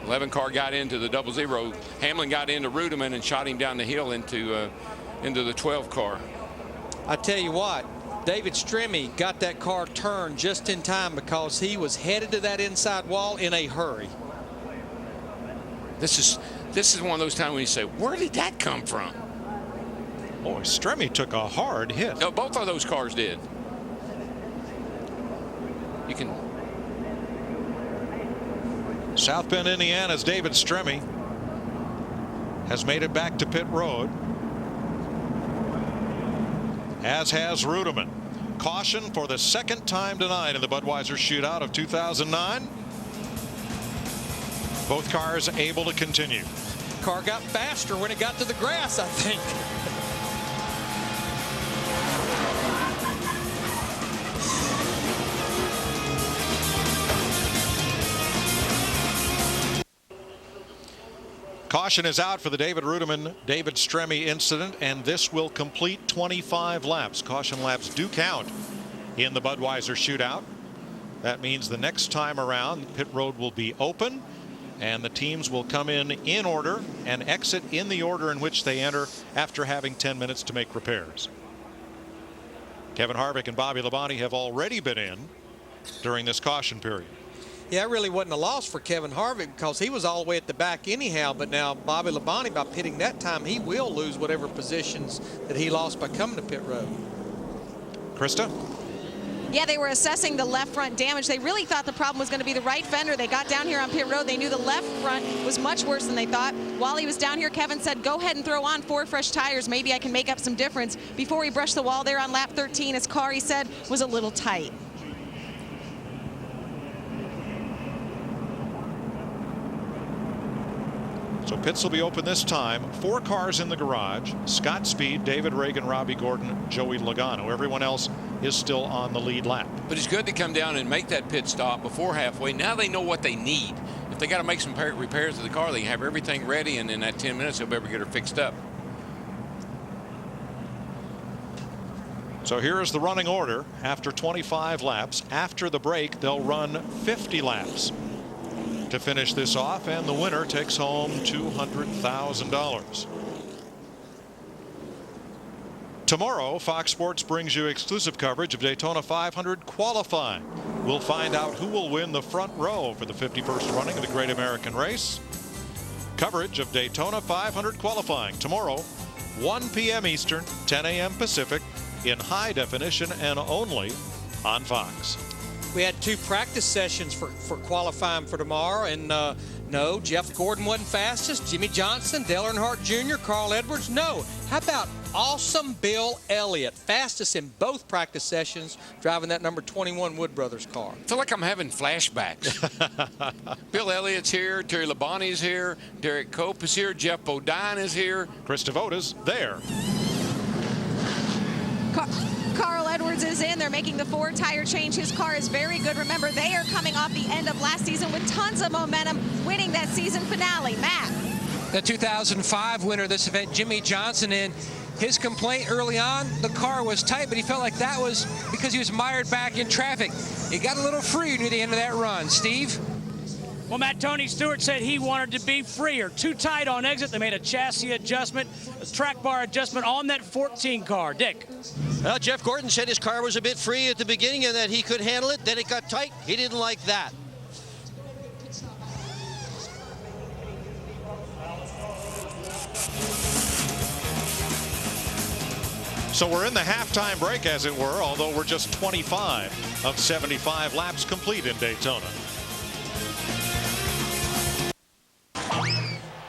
11 car got into the 0-0. Hamlin got into Rudeman and shot him down the hill into the 12 car. I tell you what, David Stremme got that car turned just in time because he was headed to that inside wall in a hurry. This is one of those times when you say, where did that come from? Boy, Stremme took a hard hit. No, both of those cars did. You can. South Bend, Indiana's David Stremme has made it back to pit road, as has Rudeman. Caution for the second time tonight in the Budweiser Shootout of 2009. Both cars able to continue. Car got faster when it got to the grass, I think. Caution is out for the David Rudeman, David Stremme incident, and this will complete 25 laps. Caution laps do count in the Budweiser Shootout. That means the next time around, pit road will be open, and the teams will come in order and exit in the order in which they enter after having 10 minutes to make repairs. Kevin Harvick and Bobby Labonte have already been in during this caution period. Yeah, it really wasn't a loss for Kevin Harvick because he was all the way at the back anyhow. But now Bobby Labonte, by pitting that time, he will lose whatever positions that he lost by coming to pit road. Krista? Yeah, they were assessing the left front damage. They really thought the problem was going to be the right fender. They got down here on pit road. They knew the left front was much worse than they thought. While he was down here, Kevin said, go ahead and throw on 4 fresh tires. Maybe I can make up some difference. Before he brushed the wall there on lap 13, his car, he said, was a little tight. So pits will be open this time. 4 cars in the garage. Scott Speed, David Reagan, Robbie Gordon, Joey Logano. Everyone else is still on the lead lap. But it's good to come down and make that pit stop before halfway. Now they know what they need. If they got to make some repairs to the car, they have everything ready, and in that 10 minutes they'll be able to get her fixed up. So here is the running order after 25 laps. After the break, they'll run 50 laps to finish this off, and the winner takes home $200,000. Tomorrow, Fox Sports brings you exclusive coverage of Daytona 500 qualifying. We'll find out who will win the front row for the 51st running of the Great American Race. Coverage of Daytona 500 qualifying tomorrow, 1 p.m. Eastern, 10 a.m. Pacific, in high definition and only on Fox. We had 2 practice sessions for qualifying for tomorrow, and no, Jeff Gordon wasn't fastest. Jimmy Johnson, Dale Earnhardt Jr., Carl Edwards, no. How about awesome Bill Elliott, fastest in both practice sessions, driving that number 21 Wood Brothers car. I feel like I'm having flashbacks. Bill Elliott's here, Terry Labonte's here, Derek Cope is here, Jeff Bodine is here. Chris Devota's there. Carl Edwards is in. They're making the 4-tire change. His car is very good. Remember, they are coming off the end of last season with tons of momentum, winning that season finale. Matt. The 2005 winner of this event, Jimmy Johnson, in his complaint early on, the car was tight, but he felt like that was because he was mired back in traffic. He got a little free near the end of that run. Steve? Well, Matt, Tony Stewart said he wanted to be freer. Too tight on exit. They made a chassis adjustment, a track bar adjustment on that 14 car. Dick. Well, Jeff Gordon said his car was a bit free at the beginning and that he could handle it. Then it got tight. He didn't like that. So we're in the halftime break, as it were, although we're just 25 of 75 laps complete in Daytona.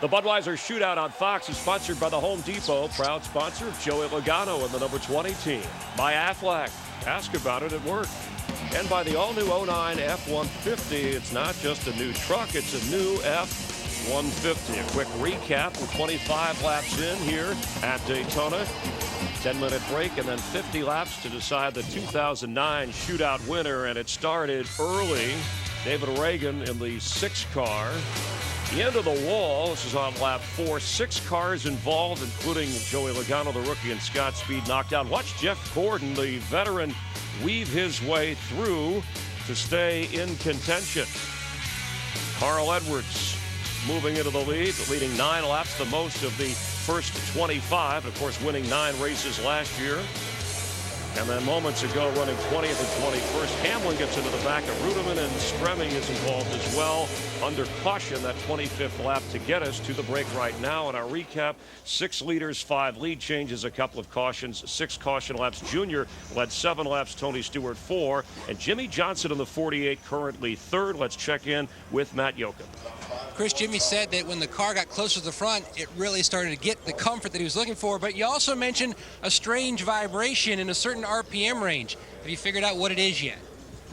The Budweiser Shootout on Fox is sponsored by the Home Depot, proud sponsor of Joey Logano and the number 20 team. By Aflac, ask about it at work. And by the all-new 09 F-150. It's not just a new truck, it's a new F-150. A quick recap with 25 laps in here at Daytona. 10-minute break and then 50 laps to decide the 2009 Shootout winner. And it started early. David Reagan in the 6 car. The end of the wall. This is on lap 4. 6 cars involved, including Joey Logano, the rookie, and Scott Speed knocked out. Watch Jeff Gordon, the veteran, weave his way through to stay in contention. Carl Edwards moving into the lead, leading 9 laps, the most of the first 25. Of course, winning 9 races last year. And then moments ago, running 20th and 21st. Hamlin gets into the back of Rudeman, and Stremming is involved as well. Under caution, that 25th lap to get us to the break right now. In our recap, 6 leaders, 5 lead changes, a couple of cautions, 6 caution laps. Junior led 7 laps, Tony Stewart 4. And Jimmy Johnson in the 48, currently 3rd. Let's check in with Matt Yoakum. Chris, Jimmy said that when the car got closer to the front, it really started to get the comfort that he was looking for. But you also mentioned a strange vibration in a certain RPM range. Have you figured out what it is yet?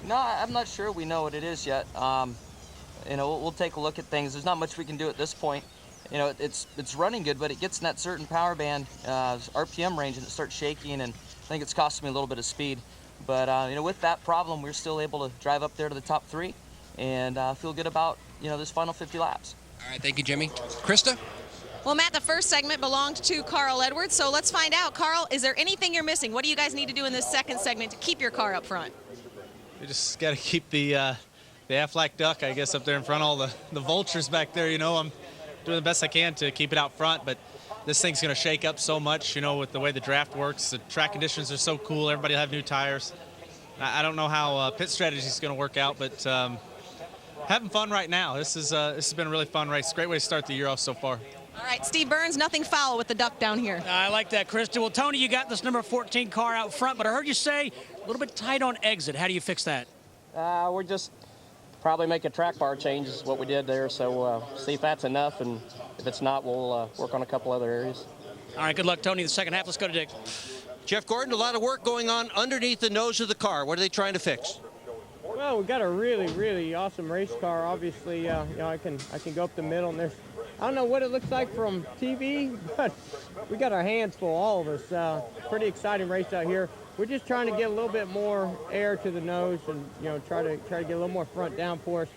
No, I'm not sure we know what it is yet. You know, we'll take a look at things. There's not much we can do at this point. You know, it's running good, but it gets in that certain power band, RPM range, and it starts shaking, and I think it's costing me a little bit of speed. But, you know, with that problem, we're still able to drive up there to the top 3 and feel good about, you know, this final 50 laps. All right, thank you, Jimmy. Krista? Well, Matt, the first segment belonged to Carl Edwards, so let's find out. Carl, is there anything you're missing? What do you guys need to do in this second segment to keep your car up front? We just got to keep the Aflac duck, I guess, up there in front of all the vultures back there. You know, I'm doing the best I can to keep it out front, but this thing's going to shake up so much, you know, with the way the draft works. The track conditions are so cool. Everybody will have new tires. I don't know how pit strategy is going to work out, but having fun right now. This has been a really fun race. Great way to start the year off so far. All right, Steve Burns, nothing foul with the duck down here. I like that, Krista. Well, Tony, you got this number 14 car out front, but I heard you say a little bit tight on exit. How do you fix that? We're just probably make a track bar change is what we did there, so see if that's enough, and if it's not, we'll work on a couple other areas. All right, good luck, Tony, in the second half. Let's go to Dick. Jeff Gordon, a lot of work going on underneath the nose of the car. What are they trying to fix? Well, we've got a really, really awesome race car. Obviously, you know, I can go up the middle, and I don't know what it looks like from TV, but we got our hands full, all of us. Pretty exciting race out here. We're just trying to get a little bit more air to the nose, and you know, try to get a little more front downforce.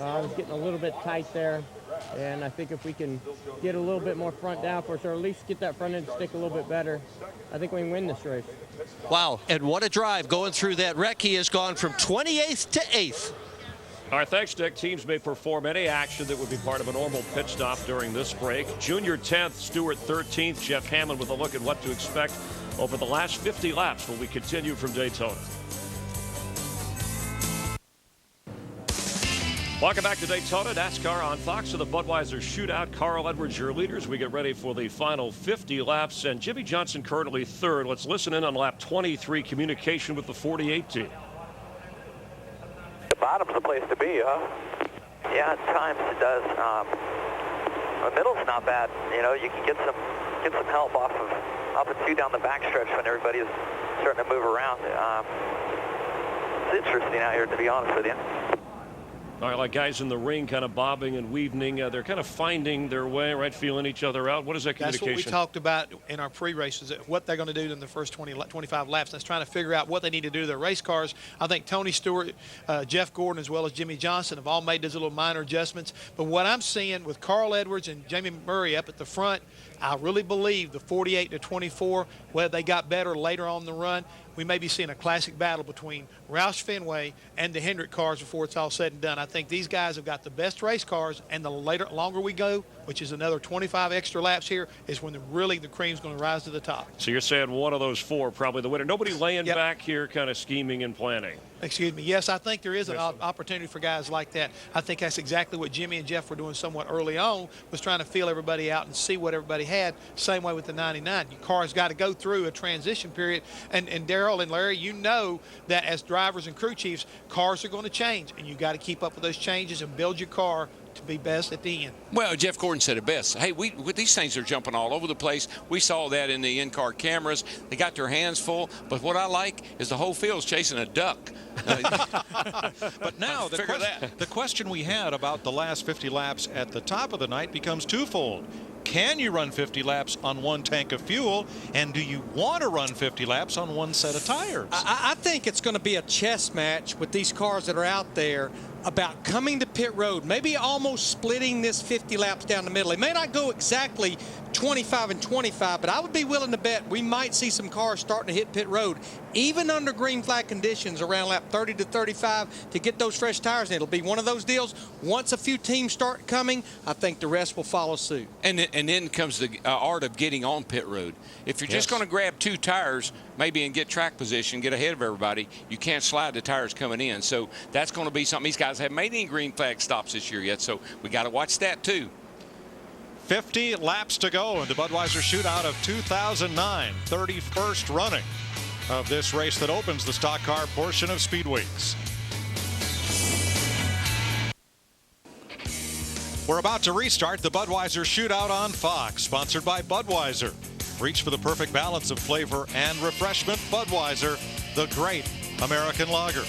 I was getting a little bit tight there, and I think if we can get a little bit more front downforce, or at least get that front end stick a little bit better, I think we can win this race. Wow, and what a drive going through that wreck. He has gone from 28th to 8th. All right, thanks, Dick. Teams may perform any action that would be part of a normal pit stop during this break. Junior 10th, Stewart 13th. Jeff Hammond with a look at what to expect over the last 50 laps when we continue from Daytona. Welcome back to Daytona. NASCAR on Fox of the Budweiser Shootout. Carl Edwards, your leaders. We get ready for the final 50 laps. And Jimmy Johnson currently 3rd. Let's listen in on lap 23, communication with the 48 team. The bottom's the place to be, huh? Yeah, at times it does. The middle's not bad. You know, you can get some help off and 2 down the backstretch when everybody's starting to move around. It's interesting out here, to be honest with you. All right, like guys in the ring kind of bobbing and weaving. They're kind of finding their way, right, feeling each other out. What is that communication? That's what we talked about in our pre-races, what they're going to do in the first 25 laps. That's trying to figure out what they need to do to their race cars. I think Tony Stewart, Jeff Gordon, as well as Jimmy Johnson have all made those little minor adjustments. But what I'm seeing with Carl Edwards and Jamie Murray up at the front, I really believe the 48 to 24, whether they got better later on in the run, we may be seeing a classic battle between Roush Fenway and the Hendrick cars before it's all said and done. I think these guys have got the best race cars, and the longer we go, which is another 25 extra laps here, is when the cream's going to rise to the top. So you're saying one of those 4 probably the winner. Nobody laying back here kind of scheming and planning. Excuse me. Yes, I think there is an opportunity for guys like that. I think that's exactly what Jimmy and Jeff were doing somewhat early on, was trying to feel everybody out and see what everybody had. Same way with the 99. Your car's got to go through a transition period. And Darrell and Larry, you know that as drivers and crew chiefs, cars are going to change, and you got to keep up with those changes and build your car to be best at the end. Well, Jeff Gordon said it best. Hey, these things are jumping all over the place. We saw that in the in-car cameras. They got their hands full. But what I like is the whole field's chasing a duck. But now the question we had about the last 50 laps at the top of the night becomes twofold. Can you run 50 laps on 1 tank of fuel, and do you want to run 50 laps on 1 set of tires? I think it's going to be a chess match with these cars that are out there. about coming to pit road, maybe almost splitting this 50 laps down the middle. It may not go exactly 25 and 25, but I would be willing to bet we might see some cars starting to hit pit road, even under green flag conditions around lap 30 to 35 to get those fresh tires. And it'll be one of those deals. Once a few teams start coming, I think the rest will follow suit. And then comes the art of getting on pit road. If you're just going to grab 2 tires, maybe, and get track position, get ahead of everybody, you can't slide the tires coming in. So that's going to be something. These guys haven't made any green flag stops this year yet, so we got to watch that too. 50 laps to go in the Budweiser Shootout of 2009, 31st running of this race that opens the stock car portion of Speed Weeks. We're about to restart the Budweiser Shootout on Fox, sponsored by Budweiser. Reach for the perfect balance of flavor and refreshment. Budweiser, the great American lager.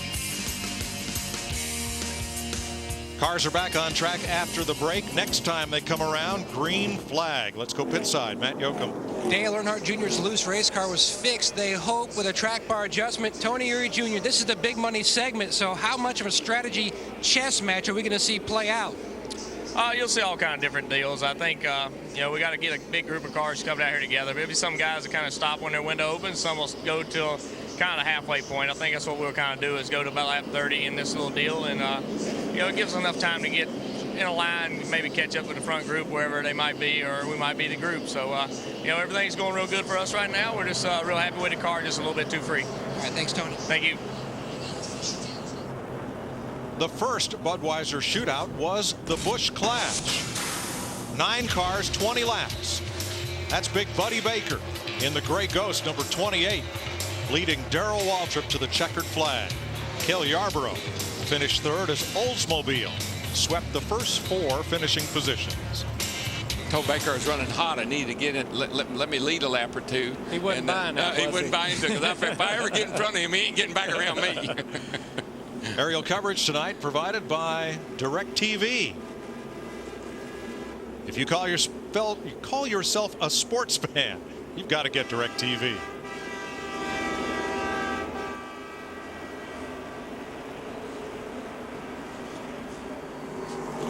Cars are back on track after the break. Next time they come around, green flag. Let's go pit side. Matt Yoakum. Dale Earnhardt Jr.'s loose race car was fixed, they hope, with a track bar adjustment. Tony Eury Jr., this is the big money segment, so how much of a strategy chess match are we going to see play out? You'll see all kind of different deals. I think, you know, we got to get a big group of cars coming out here together. Maybe some guys that kind of stop when their window opens. Some will go till kind of halfway point. I think that's what we'll kind of do, is go to about lap 30 in this little deal. And, you know, it gives us enough time to get in a line, maybe catch up with the front group wherever they might be, or we might be the group. So, you know, everything's going real good for us right now. We're just real happy with the car, just a little bit too free. All right, thanks, Tony. Thank you. The first Budweiser Shootout was the Busch Clash. 9 cars, 20 laps. That's Big Buddy Baker in the Gray Ghost, number 28, leading Darrell Waltrip to the checkered flag. Cale Yarborough finished third as Oldsmobile swept the first 4 finishing positions. Told Baker I was running hot. I needed to get in. Let me lead a lap or two. He wasn't buying that, he wouldn't buy into it, because if I ever get in front of him, he ain't getting back around me. Aerial coverage tonight provided by DirecTV. If you call yourself a sports fan, you've got to get DirecTV.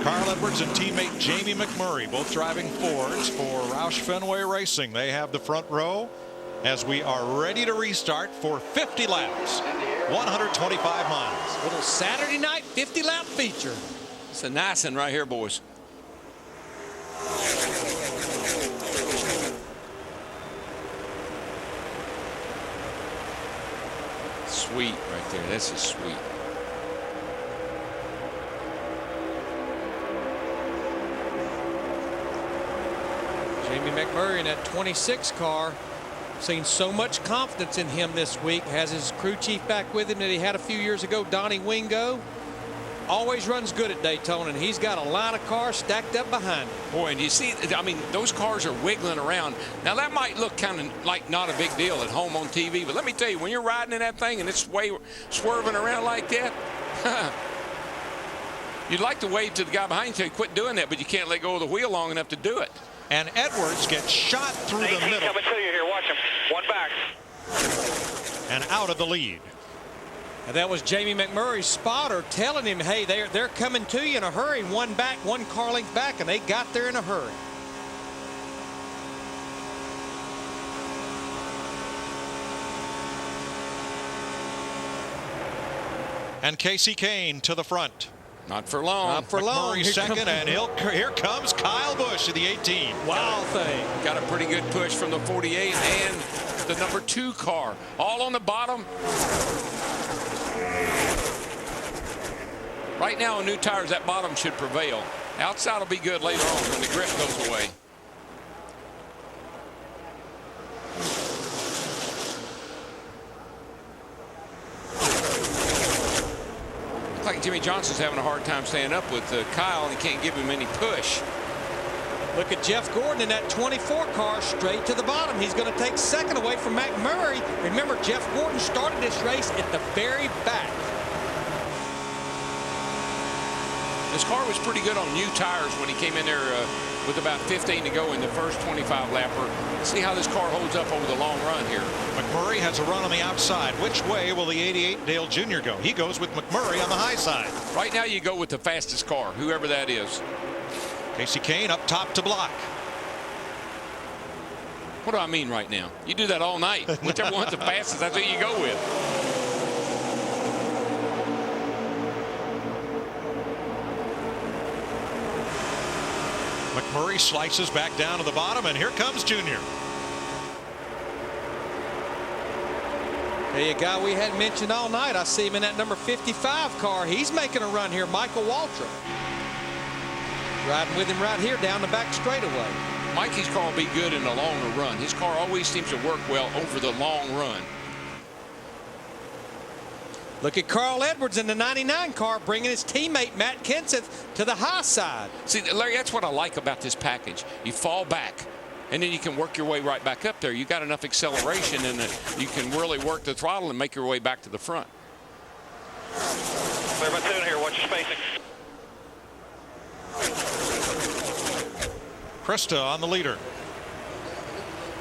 Carl Edwards and teammate Jamie McMurray, both driving Fords for Roush Fenway Racing. They have the front row as we are ready to restart for 50 laps, 125 miles. Little Saturday night 50-lap feature. It's a nice one right here, boys. Sweet right there. This is sweet. Jamie McMurray in that 26 car. Seen so much confidence in him this week. Has his crew chief back with him that he had a few years ago, Donnie Wingo. Always runs good at Daytona, and he's got a line of cars stacked up behind him. Boy, and you see, I mean, those cars are wiggling around. Now, that might look kind of like not a big deal at home on TV, but let me tell you, when you're riding in that thing and it's swerving around like that, you'd like to wave to the guy behind you and tell you, quit doing that, but you can't let go of the wheel long enough to do it. And Edwards gets shot through the middle. Coming to you here. Watch him. One back. And out of the lead. And that was Jamie McMurray's spotter telling him, hey, they're coming to you in a hurry. One back, one car length back, and they got there in a hurry. And Casey Kane to the front. Not for long. Not for long. McMurray second, and here comes Kyle Busch in the 18. Wow thing. Got a pretty good push from the 48 and the number 2 car. All on the bottom. Right now on new tires, that bottom should prevail. Outside will be good later on when the grip goes away. Looks like Jimmy Johnson's having a hard time staying up with Kyle, and he can't give him any push. Look at Jeff Gordon in that 24 car straight to the bottom. He's going to take second away from McMurray. Remember, Jeff Gordon started this race at the very back. This car was pretty good on new tires when he came in there with about 15 to go in the first 25 lapper. See how this car holds up over the long run here. McMurray has a run on the outside. Which way will the 88 Dale Jr. go? He goes with McMurray on the high side. Right now you go with the fastest car, whoever that is. Casey Kane up top to block. What do I mean right now? You do that all night. Whichever one's the fastest, that's who you go with. McMurray slices back down to the bottom, and here comes Junior. Hey, a guy we hadn't mentioned all night. I see him in that number 55 car. He's making a run here, Michael Waltrip. Riding with him right here down the back straightaway. Mikey's car will be good in the longer run. His car always seems to work well over the long run. Look at Carl Edwards in the 99 car bringing his teammate Matt Kenseth to the high side. See, Larry, that's what I like about this package. You fall back, and then you can work your way right back up there. You got enough acceleration, and you can really work the throttle and make your way back to the front. Clear by tune here. Watch your spacing. Krista on the leader.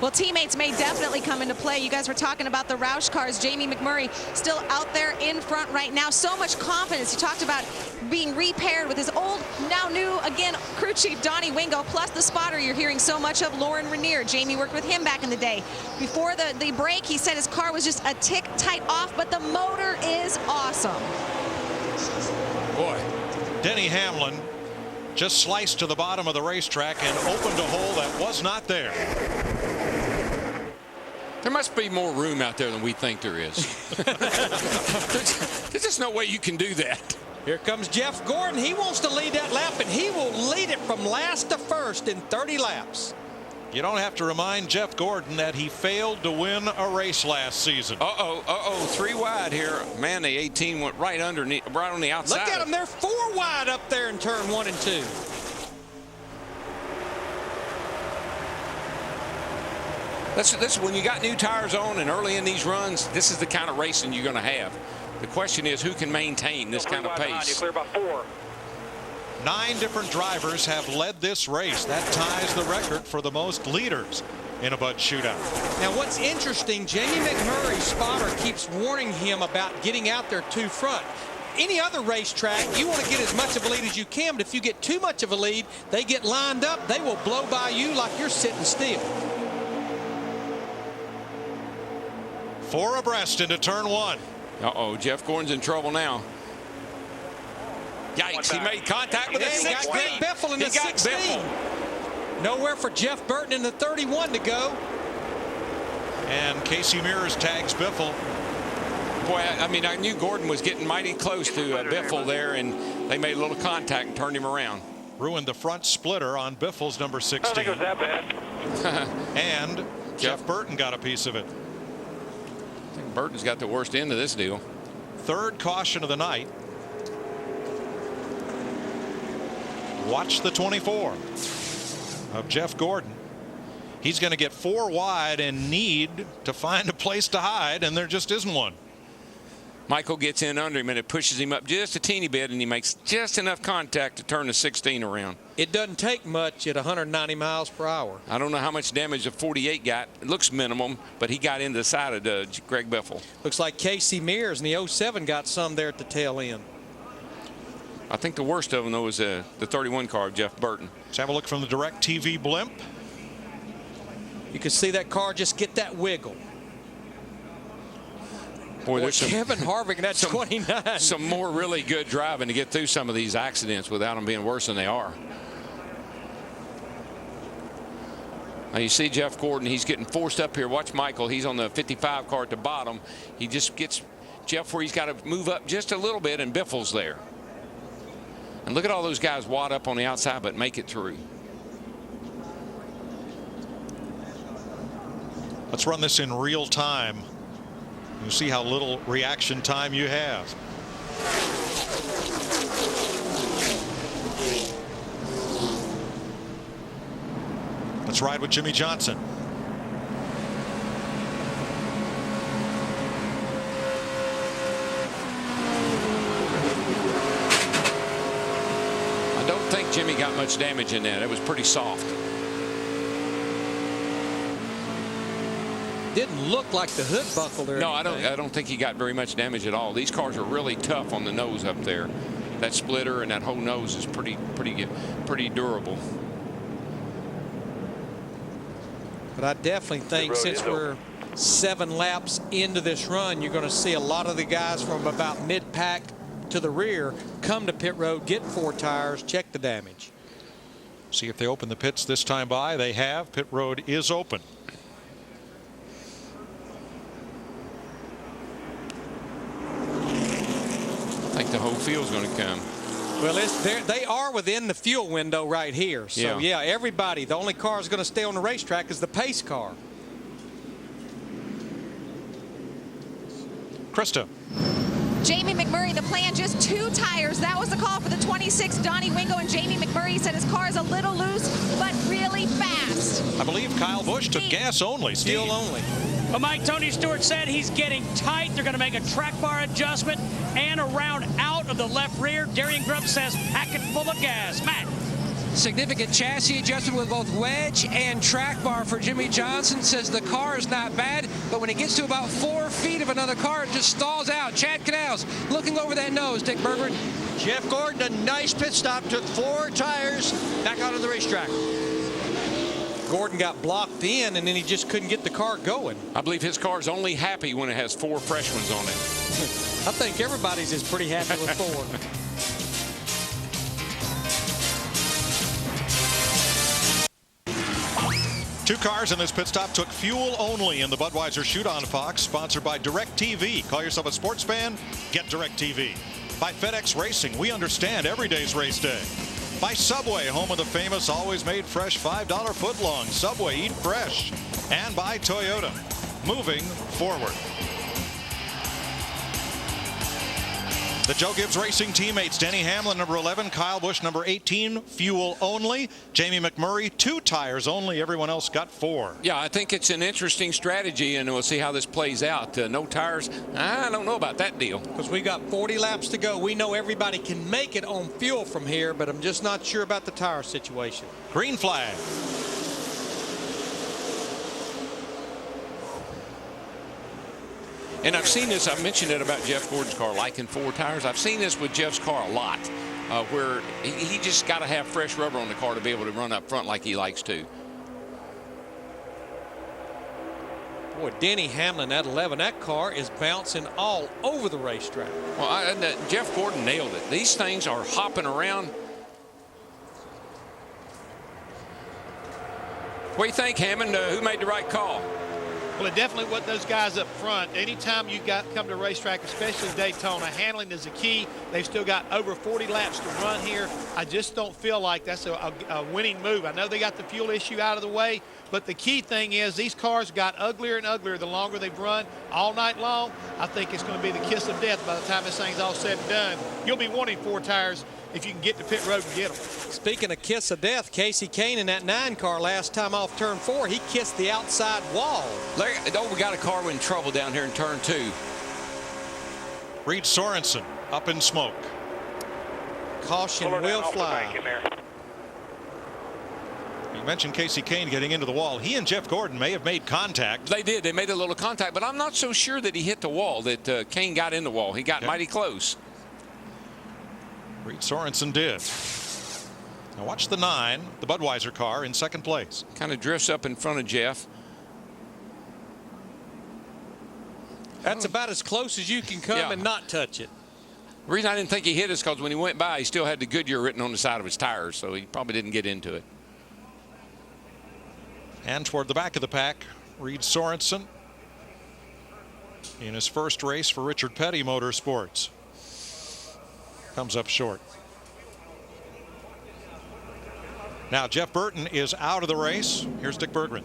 Well, teammates may definitely come into play. You guys were talking about the Roush cars. Jamie McMurray still out there in front right now. So much confidence. He talked about being repaired with his old, now new, again, crew chief Donnie Wingo, plus the spotter you're hearing so much of, Lauren Rainier. Jamie worked with him back in the day. Before the break, he said his car was just a tick tight off, but the motor is awesome. Boy, Denny Hamlin just sliced to the bottom of the racetrack and opened a hole that was not there. There must be more room out there than we think there is. There's just no way you can do that. Here comes Jeff Gordon. He wants to lead that lap, and he will lead it from last to first in 30 laps. You don't have to remind Jeff Gordon that he failed to win a race last season. Uh-oh, 3 wide here. Man, the 18 went right underneath, right on the outside. Look at them. They're 4 wide up there in turn 1 and 2. That's when you got new tires on and early in these runs, this is the kind of racing you're going to have. The question is who can maintain this kind of pace. Clear by 4. 9 different drivers have led this race. That ties the record for the most leaders in a Bud Shootout. Now what's interesting, Jamie McMurray's spotter keeps warning him about getting out there too front. Any other racetrack, you want to get as much of a lead as you can, but if you get too much of a lead, they get lined up, they will blow by you like you're sitting still. 4 abreast into turn 1. Uh-oh, Jeff Gordon's in trouble now. Yikes, he made contact with a 16. Got Greg Biffle in the 16. Nowhere for Jeff Burton in the 31 to go. And Casey Mears tags Biffle. Boy, I mean, I knew Gordon was getting mighty close to Biffle there, and they made a little contact and turned him around. Ruined the front splitter on Biffle's number 16. I don't think it was that bad. And Jeff Burton got a piece of it. I think Burton's got the worst end of this deal. 3rd caution of the night. Watch the 24 of Jeff Gordon. He's going to get 4 wide and need to find a place to hide, and there just isn't one. Michael gets in under him, and it pushes him up just a teeny bit, and he makes just enough contact to turn the 16 around. It doesn't take much at 190 miles per hour. I don't know how much damage the 48 got. It looks minimum, but he got into the side of Greg Biffle. Looks like Casey Mears in the 07 got some there at the tail end. I think the worst of them, though, was the 31 car of Jeff Burton. Let's have a look from the direct TV blimp. You can see that car just get that wiggle. Boy, there's some, Kevin Harvick, that's 29. Some more really good driving to get through some of these accidents without them being worse than they are. Now you see Jeff Gordon, he's getting forced up here. Watch Michael, he's on the 55 car at the bottom. He just gets Jeff where he's got to move up just a little bit, and Biffle's there. And look at all those guys wad up on the outside but make it through. Let's run this in real time. You see how little reaction time you have. Let's ride with Jimmy Johnson. Jimmy got much damage in that. It was pretty soft. Didn't look like the hood buckled or No, anything. I don't think he got very much damage at all. These cars are really tough on the nose up there. That splitter and that whole nose is pretty durable. But I definitely think since we're 7 laps into this run, you're going to see a lot of the guys from about mid-pack to the rear come to pit road, get 4 tires, check the damage. See if they open the pits this time by. They have. Pit road is open. I think the whole field's going to come. Well, they are within the fuel window right here. So, yeah, everybody, the only car is going to stay on the racetrack is the pace car. Krista. Jamie McMurray, the plan, just 2 tires. That was the call for the 26 Donnie Wingo, and Jamie McMurray said his car is a little loose, but really fast. I believe Kyle Busch took gas only, fuel only. Well, Mike, Tony Stewart said he's getting tight. They're going to make a track bar adjustment and a round out of the left rear. Darian Grubb says pack it full of gas. Matt. Significant chassis adjustment with both wedge and track bar for Jimmy Johnson. Says the car is not bad, but when it gets to about 4 feet of another car, it just stalls out. Chad Canals looking over that nose. Dick Berggren. Jeff Gordon, a nice pit stop, took 4 tires back out of the racetrack. Gordon got blocked in, and then he just couldn't get the car going. I believe his car is only happy when it has 4 fresh ones on it. I think everybody's is pretty happy with 4. 2 cars in this pit stop took fuel only in the Budweiser Shootout on Fox, sponsored by DirecTV. Call yourself a sports fan? Get DirecTV. By FedEx Racing, we understand every day's race day. By Subway, home of the famous always made fresh $5 footlong. Subway, eat fresh. And by Toyota, moving forward. The Joe Gibbs Racing teammates, Denny Hamlin, number 11, Kyle Busch, number 18, fuel only. Jamie McMurray, 2 tires only. Everyone else got 4. Yeah, I think it's an interesting strategy, and we'll see how this plays out. No tires, I don't know about that deal. Because we got 40 laps to go. We know everybody can make it on fuel from here, but I'm just not sure about the tire situation. Green flag. And I've seen this, I mentioned it about Jeff Gordon's car, liking 4 tires. I've seen this with Jeff's car a lot, where he just got to have fresh rubber on the car to be able to run up front like he likes to. Boy, Denny Hamlin at 11, that car is bouncing all over the racetrack. Well, Jeff Gordon nailed it. These things are hopping around. What do you think, Hammond? Who made the right call? Well, it definitely wasn't those guys up front. Anytime you come to a racetrack, especially Daytona, handling is the key. They've still got over 40 laps to run here. I just don't feel like that's a winning move. I know they got the fuel issue out of the way, but the key thing is these cars got uglier and uglier the longer they've run all night long. I think it's going to be the kiss of death by the time this thing's all said and done. You'll be wanting 4 tires if you can get to pit road and get them. Speaking of kiss of death, Casey Kane in that 9 car last time off turn 4, he kissed the outside wall. Larry, we got a car in trouble down here in turn 2. Reed Sorensen up in smoke. Caution will fly. You mentioned Casey Kane getting into the wall. He and Jeff Gordon may have made contact. They did. They made a little contact, but I'm not so sure that he hit the wall, that Kane got in the wall. He got mighty close. Reed Sorensen did. Now watch the 9, the Budweiser car in 2nd place. Kind of drifts up in front of Jeff. That's about as close as you can come and not touch it. The reason I didn't think he hit is because when he went by, he still had the Goodyear written on the side of his tires, so he probably didn't get into it. And toward the back of the pack, Reed Sorensen in his first race for Richard Petty Motorsports. Comes up short. Now Jeff Burton is out of the race. Here's Dick Berggren.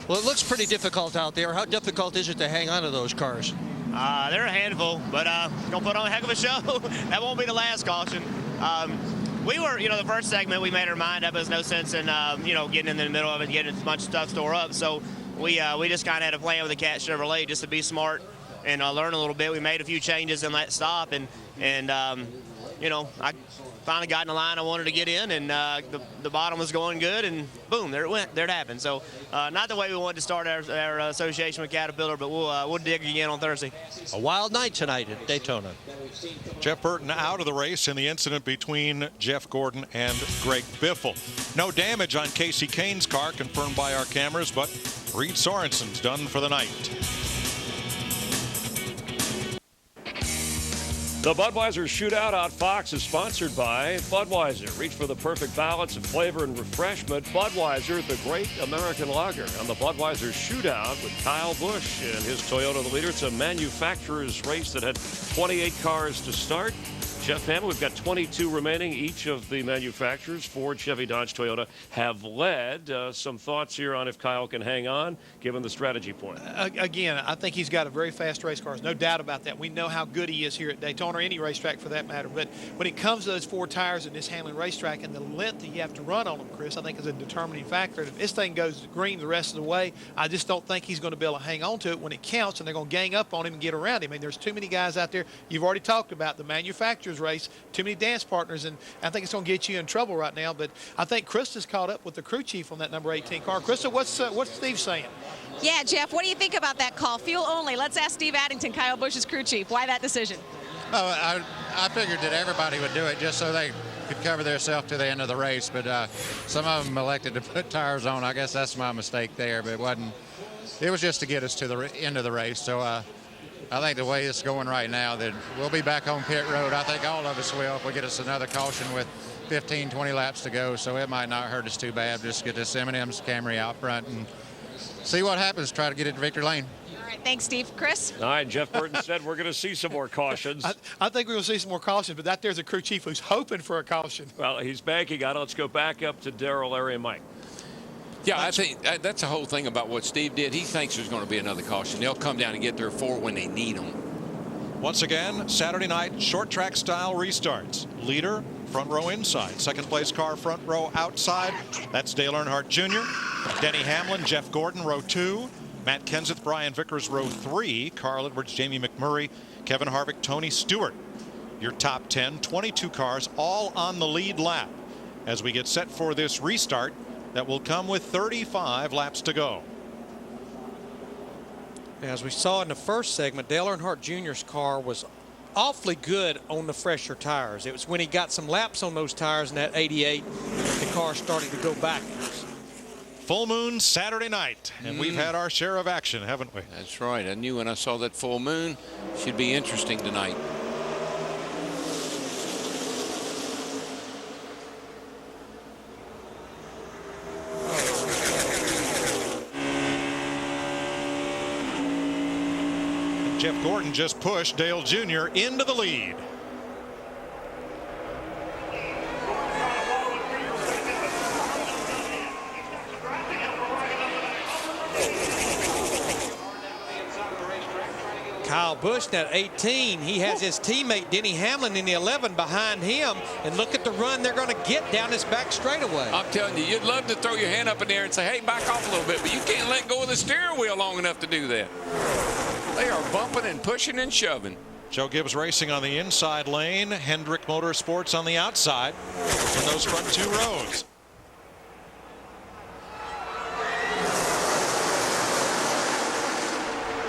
Well, it looks pretty difficult out there. How difficult is it to hang on to those cars? They're a handful, but gonna put on a heck of a show. That won't be the last caution. We were, the first segment, we made our mind up. There's no sense in, getting in the middle of it, getting a bunch of stuff stored up. So we just kind of had a plan with the Cat Chevrolet just to be smart and learn a little bit. We made a few changes in that stop, and you know, I finally got in the line I wanted to get in, and the bottom was going good, and boom, there it went. There it happened. So not the way we wanted to start our association with Caterpillar, but we'll dig again on Thursday. A wild night tonight at Daytona. Jeff Burton out of the race in the incident between Jeff Gordon and Greg Biffle. No damage on Casey Kane's car, confirmed by our cameras, but Reed Sorensen's done for the night. The Budweiser Shootout on Fox is sponsored by Budweiser. Reach for the perfect balance of flavor and refreshment. Budweiser, the great American lager. On the Budweiser Shootout with Kyle Busch and his Toyota, the leader. It's a manufacturer's race that had 28 cars to start. Jeff Hammond, we've got 22 remaining. Each of the manufacturers, Ford, Chevy, Dodge, Toyota, have led. Some thoughts here on if Kyle can hang on, given the strategy point. Again, I think he's got a very fast race car. There's no doubt about that. We know how good he is here at Daytona or any racetrack for that matter. But when it comes to those 4 tires in this Hamlin racetrack and the length that you have to run on them, Chris, I think is a determining factor. If this thing goes green the rest of the way, I just don't think he's going to be able to hang on to it when it counts, and they're going to gang up on him and get around him. I mean, there's too many guys out there. You've already talked about the manufacturers race, too many dance partners, and I think it's going to get you in trouble right now. But I think Krista's caught up with the crew chief on that number 18 car. Krista, what's Steve saying? Yeah, Jeff, what do you think about that call? Fuel only. Let's ask Steve Addington, Kyle Busch's crew chief. Why that decision? Oh, I figured that everybody would do it just so they could cover themselves to the end of the race, but some of them elected to put tires on. I guess that's my mistake there, but it was just to get us to the end of the race. So I think the way it's going right now, that we'll be back on pit road. I think all of us will if we get us another caution with 15, 20 laps to go. So it might not hurt us too bad. Just get this M&M's Camry out front and see what happens. Try to get it to victory lane. All right, thanks, Steve. Chris? All right, Jeff Burton said we're going to see some more cautions. I think we're going to see some more cautions, but there's a crew chief who's hoping for a caution. Well, he's banking on it. Let's go back up to Darrell, Larry, and Mike. Yeah, I think that's the whole thing about what Steve did. He thinks there's going to be another caution. They'll come down and get their 4 when they need them. Once again, Saturday night, short track style restarts. Leader, front row inside. Second place car, front row outside. That's Dale Earnhardt Jr. Denny Hamlin, Jeff Gordon, row 2. Matt Kenseth, Brian Vickers, row 3. Carl Edwards, Jamie McMurray, Kevin Harvick, Tony Stewart. Your top 10, 22 cars, all on the lead lap. As we get set for this restart, that will come with 35 laps to go. As we saw in the first segment, Dale Earnhardt Jr.'s car was awfully good on the fresher tires. It was when he got some laps on those tires in that 88 the car started to go backwards. Full moon Saturday night, and we've had our share of action, haven't we? That's right. I knew when I saw that full moon, should be interesting tonight. Jeff Gordon just pushed Dale Jr. into the lead. Kyle Busch at 18. He has his teammate Denny Hamlin in the 11 behind him. And look at the run they're going to get down this back straightaway. I'm telling you, you'd love to throw your hand up in there and say, hey, back off a little bit. But you can't let go of the steering wheel long enough to do that. They are bumping and pushing and shoving. Joe Gibbs Racing on the inside lane. Hendrick Motorsports on the outside in those front 2 rows.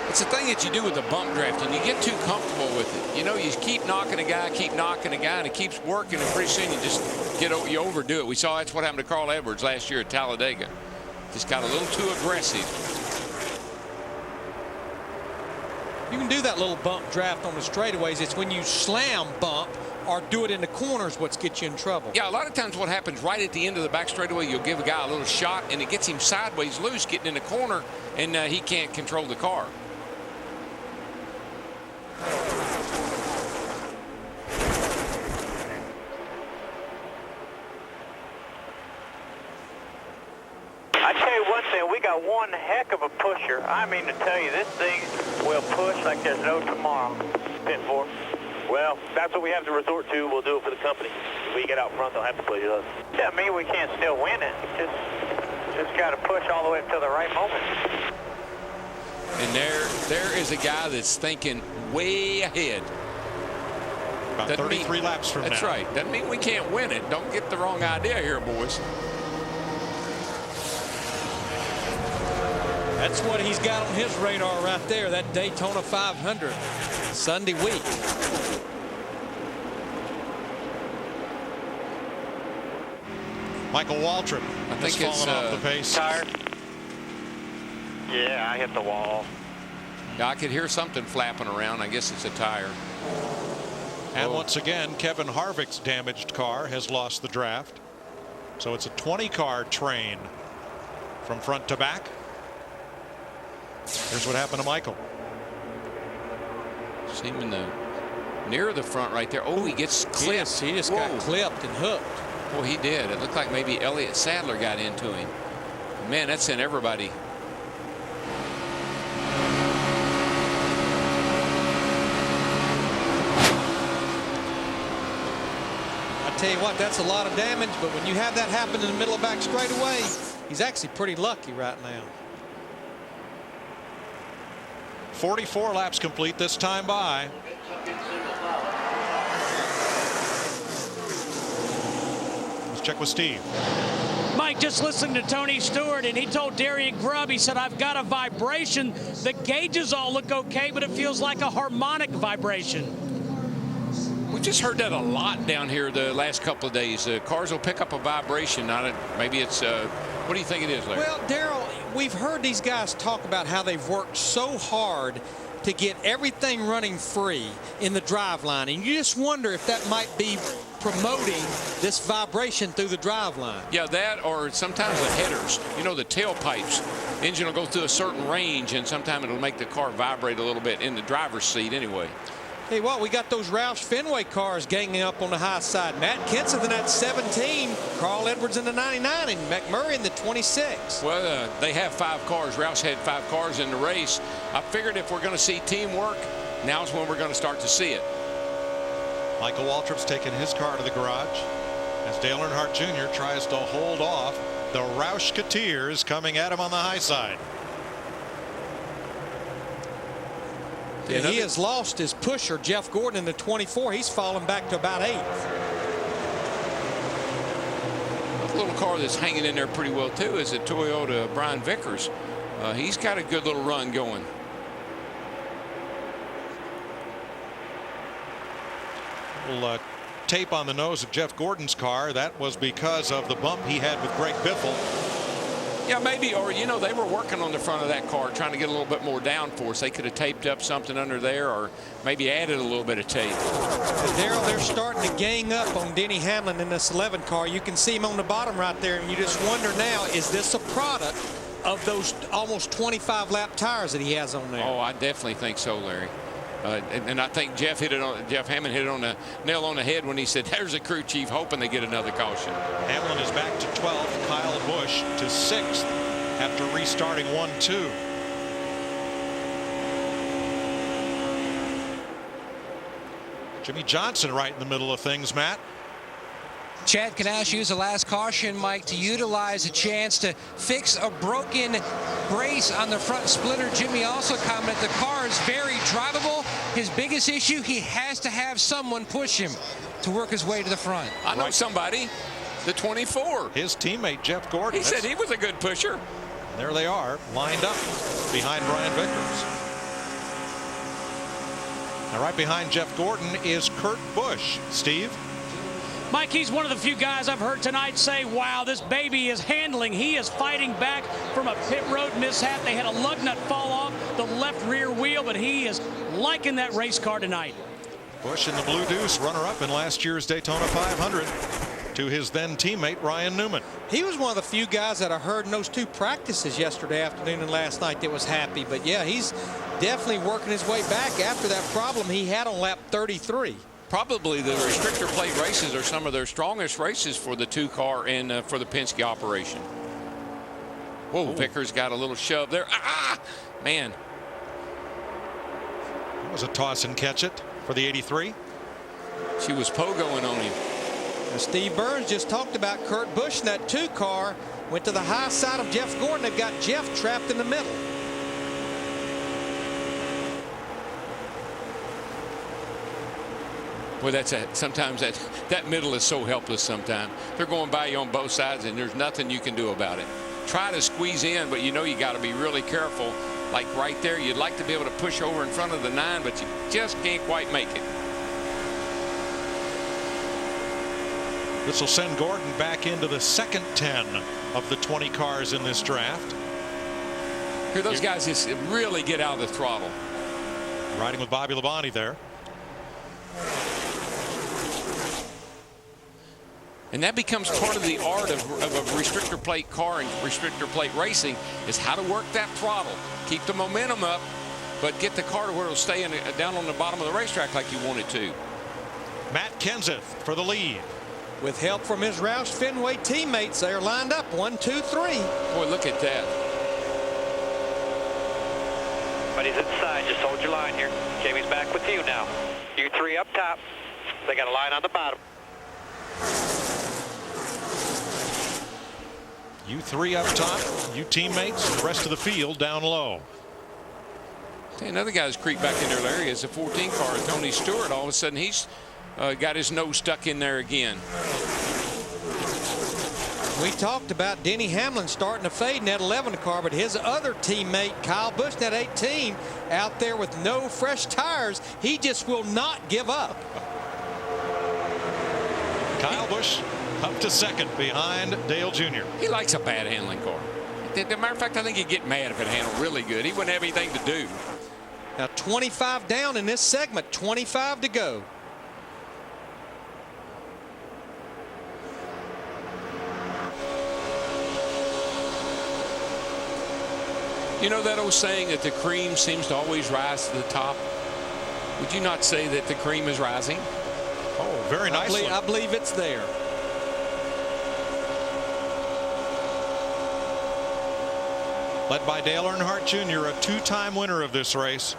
It's the thing that you do with the bump drafting. You get too comfortable with it. You know, you keep knocking a guy, and it keeps working, and pretty soon you overdo it. We saw that's what happened to Carl Edwards last year at Talladega. Just got a little too aggressive. You can do that little bump draft on the straightaways. It's when you slam bump or do it in the corners what's gets you in trouble. Yeah, a lot of times what happens right at the end of the back straightaway, you'll give a guy a little shot, and it gets him sideways loose, getting in the corner, and he can't control the car. I tell you one thing, we got one heck of a pusher. I mean to tell you, this thing will push like there's no tomorrow. Pit 4. Well, that's what we have to resort to. We'll do it for the company. If we get out front, they'll have to push us. Doesn't mean we can't still win it. Just got to push all the way up to the right moment. And there is a guy that's thinking way ahead. About 33 laps from now. That's right. Doesn't mean we can't win it. Don't get the wrong idea here, boys. That's what he's got on his radar right there, that Daytona 500 Sunday week. Michael Waltrip I think has it's fallen off the pace. Tire. Yeah, I hit the wall. Yeah, I could hear something flapping around. I guess it's a tire. And once again, Kevin Harvick's damaged car has lost the draft. So it's a 20-car train from front to back. Here's what happened to Michael. Seeming near the front right there. Oh, he gets clipped. He just got clipped and hooked. Oh, he did. It looked like maybe Elliott Sadler got into him. Man, that sent everybody. I tell you what, that's a lot of damage, but when you have that happen in the middle of back straightaway, he's actually pretty lucky right now. 44 laps complete this time by. Let's check with Steve. Mike, just listening to Tony Stewart, and he told Darian Grubb, he said, I've got a vibration. The gauges all look okay, but it feels like a harmonic vibration. We just heard that a lot down here the last couple of days. Cars will pick up a vibration. Maybe it's, what do you think it is, Larry? Well, Darrell, we've heard these guys talk about how they've worked so hard to get everything running free in the drive line, and you just wonder if that might be promoting this vibration through the drive line. Yeah, that, or sometimes the headers. You know, the tailpipes. Engine will go through a certain range, and sometimes it'll make the car vibrate a little bit in the driver's seat anyway. Hey, what, we got those Roush Fenway cars ganging up on the high side. Matt Kenseth in that 17, Carl Edwards in the 99, and McMurray in the 26. Well, they have 5 cars. Roush had 5 cars in the race. I figured if we're going to see teamwork, now's when we're going to start to see it. Michael Waltrip's taking his car to the garage as Dale Earnhardt Jr. tries to hold off the Roushketeers coming at him on the high side. Yeah, he has lost his pusher, Jeff Gordon, in the 24. He's fallen back to about 8th. A little car that's hanging in there pretty well, too, is a Toyota Brian Vickers. He's got a good little run going. Little tape on the nose of Jeff Gordon's car. That was because of the bump he had with Greg Biffle. Yeah, maybe, or, you know, they were working on the front of that car trying to get a little bit more downforce. They could have taped up something under there or maybe added a little bit of tape. Darrell, they're starting to gang up on Denny Hamlin in this 11 car. You can see him on the bottom right there, and you just wonder now, is this a product of those almost 25 lap tires that he has on there? Oh, I definitely think so, Larry. And I think Jeff Hammond hit it on the nail on the head when he said, there's a crew chief hoping they get another caution. Hamlin is back to 12th. Kyle Busch to 6th after restarting 1-2. Jimmy Johnson right in the middle of things, Matt. Chad Kanash used the last caution, Mike, to utilize a chance to fix a broken brace on the front splitter. Jimmy also commented the car is very drivable. His biggest issue, he has to have someone push him to work his way to the front. I know somebody, the 24. His teammate, Jeff Gordon. He said he was a good pusher. There they are, lined up behind Brian Vickers. Now, right behind Jeff Gordon is Kurt Busch. Steve? Mike, he's one of the few guys I've heard tonight say, wow, this baby is handling. He is fighting back from a pit road mishap. They had a lug nut fall off the left rear wheel, but he is liking that race car tonight. Busch in the Blue Deuce, runner-up in last year's Daytona 500 to his then teammate Ryan Newman. He was one of the few guys that I heard in those 2 practices yesterday afternoon and last night that was happy. But yeah, he's definitely working his way back after that problem he had on lap 33. Probably the restrictor plate races are some of their strongest races for the 2-car and for the Penske operation. Whoa, Vickers got a little shove there. Man. That was a toss and catch it for the 83. She was pogoing on him. Now, Steve Burns just talked about Kurt Busch in that 2-car. Went to the high side of Jeff Gordon. They've got Jeff trapped in the middle. Well, sometimes that middle is so helpless sometimes. They're going by you on both sides, and there's nothing you can do about it. Try to squeeze in, but you know you got to be really careful. Like right there, you'd like to be able to push over in front of the 9, but you just can't quite make it. This will send Gordon back into the second 10 of the 20 cars in this draft. Here, those guys just really get out of the throttle. Riding with Bobby Labonte there. And that becomes part of the art of a restrictor plate car and restrictor plate racing, is how to work that throttle. Keep the momentum up, but get the car to where it'll stay down on the bottom of the racetrack like you want it to. Matt Kenseth for the lead. With help from his Roush Fenway teammates, they are lined up 1, 2, 3. Boy, look at that. Buddy's inside. Just hold your line here. Jamie's back with you now. You 3 up top. They got a line on the bottom. You 3 up top. You teammates. The rest of the field down low. Okay, another guy's creeped back into their area is the 14 car, Tony Stewart. All of a sudden, he's got his nose stuck in there again. We talked about Denny Hamlin starting to fade in that 11 car, but his other teammate, Kyle Busch, in that 18, out there with no fresh tires, he just will not give up. Kyle Busch up to second behind Dale Jr. He likes a bad handling car. As a matter of fact, I think he'd get mad if it handled really good. He wouldn't have anything to do. Now 25 down in this segment, 25 to go. You know that old saying that the cream seems to always rise to the top? Would you not say that the cream is rising? Oh, very nicely. I believe it's there. Led by Dale Earnhardt Jr., a 2-time winner of this race.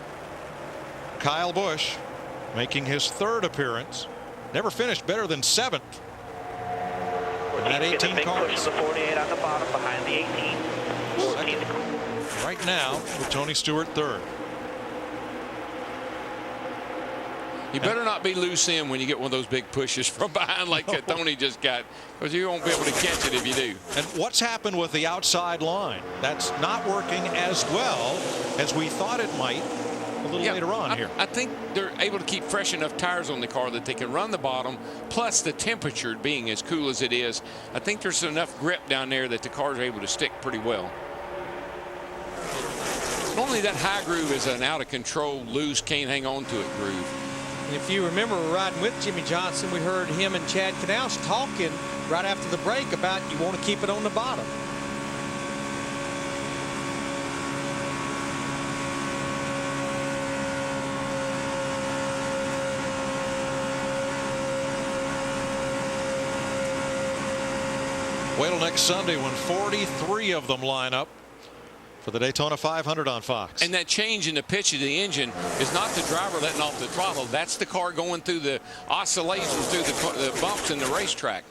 Kyle Busch making his 3rd appearance. Never finished better than 7th. And that 18 car. Push the 48 on the bottom behind the 18. 14. Right now with Tony Stewart 3rd. You better not be loose in when you get one of those big pushes from behind like Tony just got, because you won't be able to catch it if you do. And what's happened with the outside line? That's not working as well as we thought it might a little later on here. I think they're able to keep fresh enough tires on the car that they can run the bottom, plus the temperature being as cool as it is. I think there's enough grip down there that the cars are able to stick pretty well. Normally that high groove is an out of control, loose, can't hang on to it groove. If you remember riding with Jimmy Johnson, we heard him and Chad Knaus talking right after the break about you want to keep it on the bottom. Wait till next Sunday when 43 of them line up for the Daytona 500 on Fox. And that change in the pitch of the engine is not the driver letting off the throttle. That's the car going through the oscillations through the bumps in the racetrack.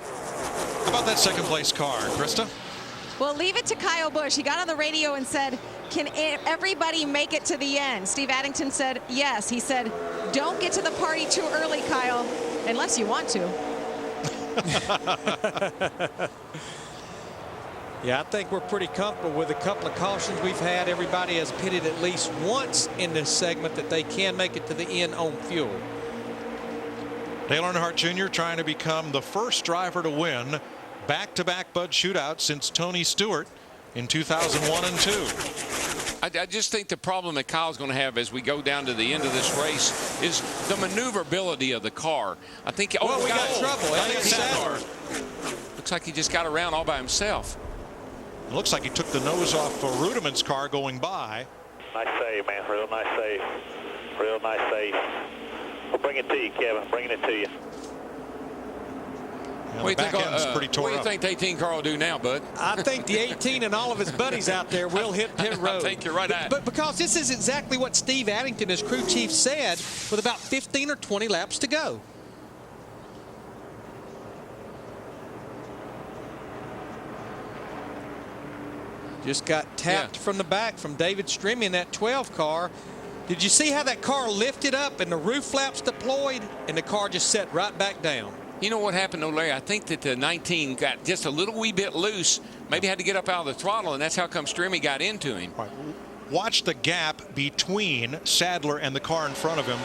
How about that second place car, Krista? Well, leave it to Kyle Busch. He got on the radio and said, can everybody make it to the end? Steve Addington said, yes. He said, don't get to the party too early, Kyle, unless you want to. Yeah, I think we're pretty comfortable with a couple of cautions we've had. Everybody has pitted at least once in this segment that they can make it to the end on fuel. Dale Earnhardt Jr. trying to become the first driver to win back-to-back Bud Shootout since Tony Stewart in 2001 and 2. I just think the problem that Kyle's going to have as we go down to the end of this race is the maneuverability of the car. I think we got trouble. Looks like he just got around all by himself. It looks like he took the nose off for Rudiman's car going by. Nice save, man. Real nice save. Real nice save. We'll bring it to you, Kevin. Bringing it to you. The back end's pretty tore What do you up. think the 18 car will do now, Bud? I think the 18 and all of his buddies out there will hit pit road. I think you're right. But because this is exactly what Steve Addington, his crew chief, said with about 15 or 20 laps to go. Just got tapped from the back from David Stremme in that 12 car. Did you see how that car lifted up and the roof flaps deployed and the car just set right back down? You know what happened, though, Larry? I think that the 19 got just a little wee bit loose. Maybe had to get up out of the throttle, and that's how come Strimmy got into him. Right. Watch the gap between Sadler and the car in front of him.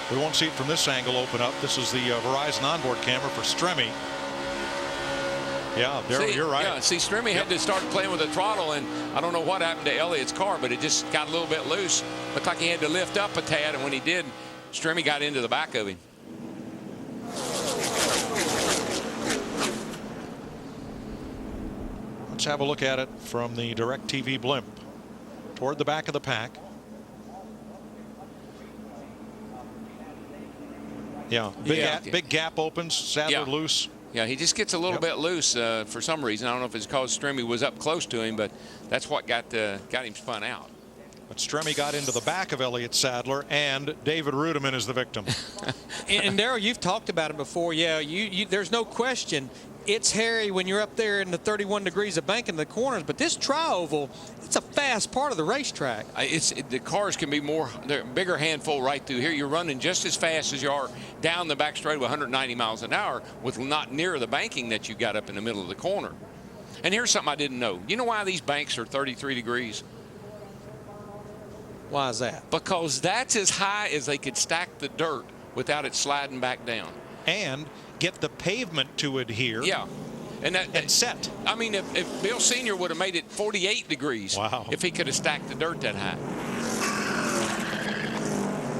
We won't see it from this angle open up. This is the Verizon onboard camera for Strimmy. Yeah, there, you're right. Yeah, see, Strimmy had to start playing with the throttle, and I don't know what happened to Elliott's car, but it just got a little bit loose. Looked like he had to lift up a tad, and when he did, Strimmy got into the back of him. Let's have a look at it from the DirecTV blimp toward the back of the pack. Yeah, big gap opens, Sadler loose. Yeah, he just gets a little bit loose for some reason. I don't know if it's because Strimmy was up close to him, but that's what got him spun out. But Strimmy got into the back of Elliott Sadler, and David Rudiman is the victim. and Darrell, you've talked about it before. Yeah, there's no question. It's hairy when you're up there in the 31 degrees of banking the corners, but this tri-oval, it's a fast part of the racetrack. The cars can be they're a bigger handful right through here. You're running just as fast as you are down the back straight with 190 miles an hour with not near the banking that you got up in the middle of the corner. And here's something I didn't know. You know why these banks are 33 degrees? Why is that? Because that's as high as they could stack the dirt without it sliding back down. And get the pavement to adhere. Yeah. And set. I mean, if Bill Sr. would have made it 48 degrees, if he could have stacked the dirt that high.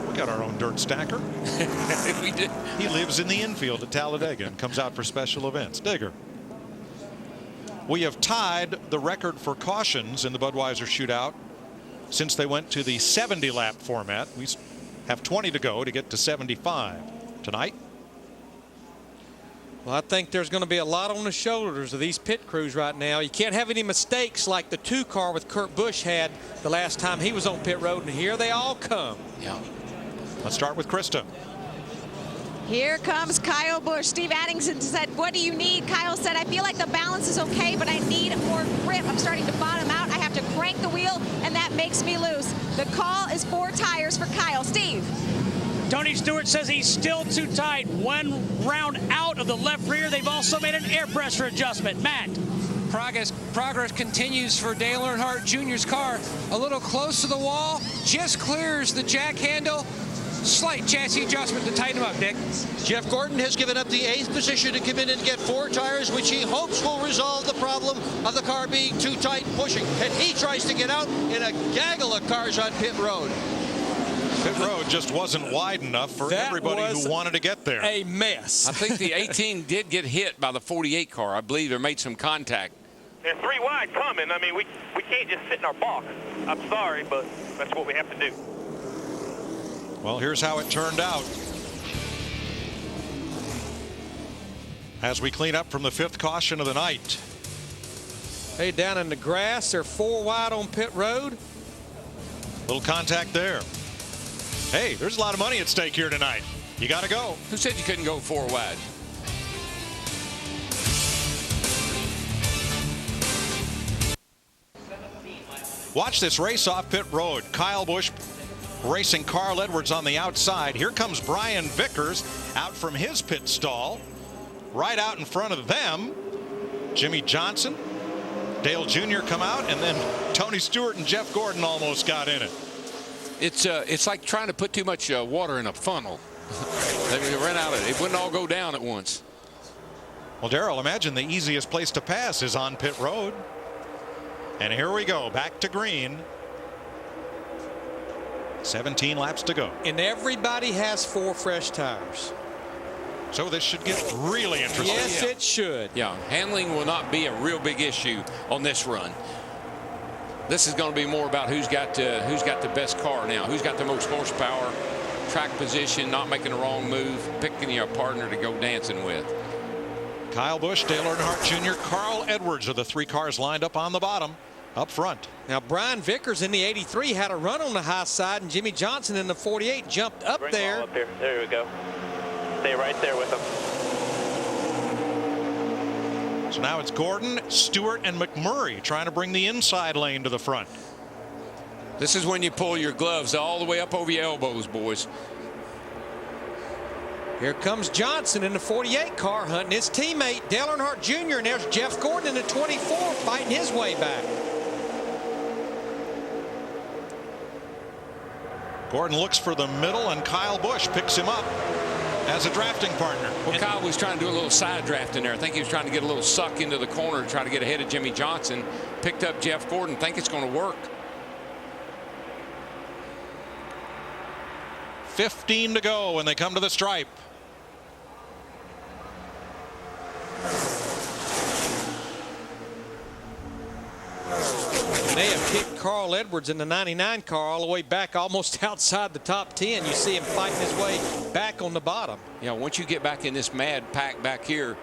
We got our own dirt stacker. We did. He lives in the infield at Talladega and comes out for special events. Digger. We have tied the record for cautions in the Budweiser Shootout since they went to the 70-lap format. We have 20 to go to get to 75 tonight. Well, I think there's going to be a lot on the shoulders of these pit crews right now. You can't have any mistakes like the 2 car with Kurt Busch had the last time he was on pit road, and here they all come. Yeah. Let's start with Krista. Here comes Kyle Busch. Steve Addington said, what do you need? Kyle said, I feel like the balance is okay, but I need more grip. I'm starting to bottom out. I have to crank the wheel, and that makes me loose. The call is 4 tires for Kyle. Steve. Tony Stewart says he's still too tight. 1 round out of the left rear. They've also made an air pressure adjustment. Matt. Progress continues for Dale Earnhardt Jr.'s car. A little close to the wall. Just clears the jack handle. Slight chassis adjustment to tighten him up, Dick. Jeff Gordon has given up the 8th position to come in and get 4 tires, which he hopes will resolve the problem of the car being too tight and pushing. And he tries to get out in a gaggle of cars on pit road. Pit road just wasn't wide enough for everybody who wanted to get there. A mess. I think the 18 did get hit by the 48 car. I believe they made some contact. There's 3 wide coming. I mean, we can't just sit in our box. I'm sorry, but that's what we have to do. Well, here's how it turned out. As we clean up from the 5th caution of the night. Hey, down in the grass, they're 4 wide on pit road. Little contact there. Hey, there's a lot of money at stake here tonight. You got to go. Who said you couldn't go 4 wide? Watch this race off pit road. Kyle Busch racing Carl Edwards on the outside. Here comes Brian Vickers out from his pit stall. Right out in front of them, Jimmy Johnson, Dale Jr. come out, and then Tony Stewart and Jeff Gordon almost got in it. It's like trying to put too much water in a funnel. They ran out of it. It wouldn't all go down at once. Well, Darrell, imagine the easiest place to pass is on pit road. And here we go, back to green. 17 laps to go. And everybody has 4 fresh tires. So this should get really interesting. Yes, it should. Yeah, handling will not be a real big issue on this run. This is going to be more about who's got the best car now, who's got the most horsepower, track position, not making a wrong move, picking your partner to go dancing with. Kyle Busch, Dale Earnhardt Jr., Carl Edwards are the 3 cars lined up on the bottom, up front. Now, Brian Vickers in the 83 had a run on the high side, and Jimmy Johnson in the 48 jumped up there. Up here. There we go. Stay right there with him. So now it's Gordon, Stewart, and McMurray trying to bring the inside lane to the front. This is when you pull your gloves all the way up over your elbows, boys. Here comes Johnson in the 48 car, hunting his teammate Dale Earnhardt Jr. And there's Jeff Gordon in the 24 fighting his way back. Gordon looks for the middle, and Kyle Busch picks him up as a drafting partner. Well, Kyle was trying to do a little side draft in there. I think he was trying to get a little suck into the corner to try to get ahead of Jimmy Johnson. Picked up Jeff Gordon. Think it's going to work. 15 to go when they come to the stripe. They have kicked Carl Edwards in the 99 car all the way back almost outside the top 10. You see him fighting his way back on the bottom. Yeah, once you get back in this mad pack back here,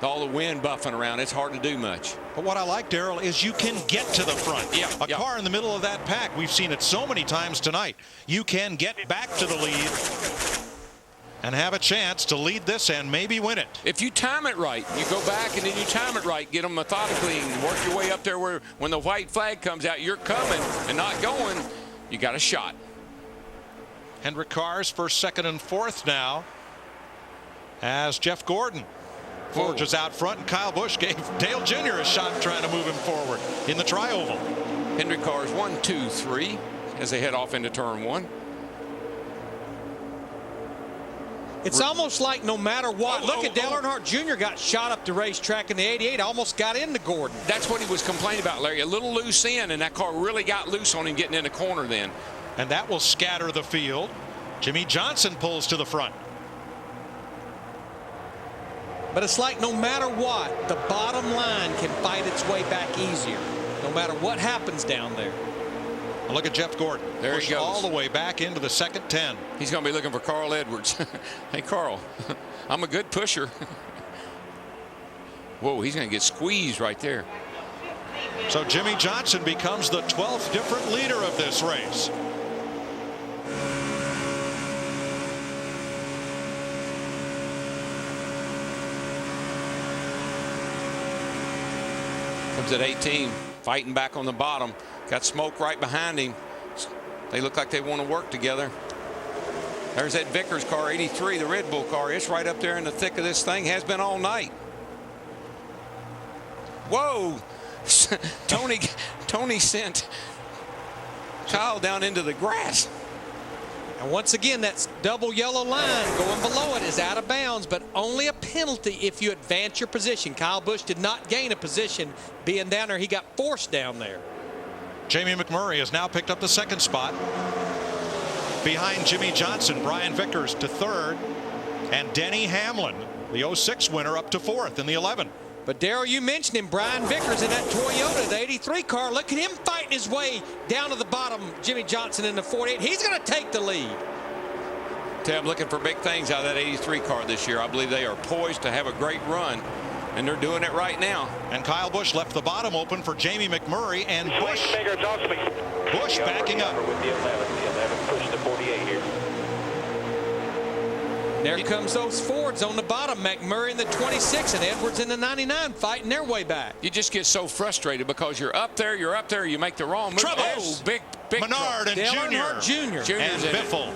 all the wind buffing around, it's hard to do much. But what I like, Darrell, is you can get to the front. Yeah, a car in the middle of that pack. We've seen it so many times tonight. You can get back to the lead and have a chance to lead this and maybe win it. If you time it right, you go back and then you time it right, get them methodically and work your way up there where when the white flag comes out, you're coming and not going, you got a shot. Hendrick cars first, second, and fourth now as Jeff Gordon forges out front, and Kyle Busch gave Dale Jr. a shot trying to move him forward in the tri-oval. Hendrick cars 1, 2, 3 as they head off into turn 1. It's almost like no matter what. Look at Dale Earnhardt Jr. got shot up the racetrack in the 88. Almost got into Gordon. That's what he was complaining about, Larry. A little loose in, and that car really got loose on him getting in the corner then. And that will scatter the field. Jimmy Johnson pulls to the front. But it's like no matter what, the bottom line can fight its way back easier, no matter what happens down there. Well, look at Jeff Gordon. There he goes. All the way back into the second 10. He's going to be looking for Carl Edwards. Hey, Carl, I'm a good pusher. Whoa, he's going to get squeezed right there. So Jimmy Johnson becomes the 12th different leader of this race. Comes at 18, fighting back on the bottom. Got smoke right behind him. They look like they want to work together. There's that Vickers car, 83, the Red Bull car. It's right up there in the thick of this thing. Has been all night. Whoa. Tony sent Kyle down into the grass. And once again, that double yellow line going below it is out of bounds, but only a penalty if you advance your position. Kyle Busch did not gain a position being down there. He got forced down there. Jamie McMurray has now picked up the second spot. Behind Jimmy Johnson, Brian Vickers to third, and Denny Hamlin, the 06 winner, up to fourth in the 11. But Darrell, you mentioned him, Brian Vickers in that Toyota, the 83 car. Look at him fighting his way down to the bottom. Jimmy Johnson in the 48. He's going to take the lead. I'm looking for big things out of that 83 car this year. I believe they are poised to have a great run, and they're doing it right now. And Kyle Busch left the bottom open for Jamie McMurray, and Busch backing up. With the 11 push to 48 here. There comes those Fords on the bottom. McMurray in the 26 and Edwards in the 99 fighting their way back. You just get so frustrated because you're up there, you make the wrong move. Troubles. Oh, big Menard and Jr. And Biffle.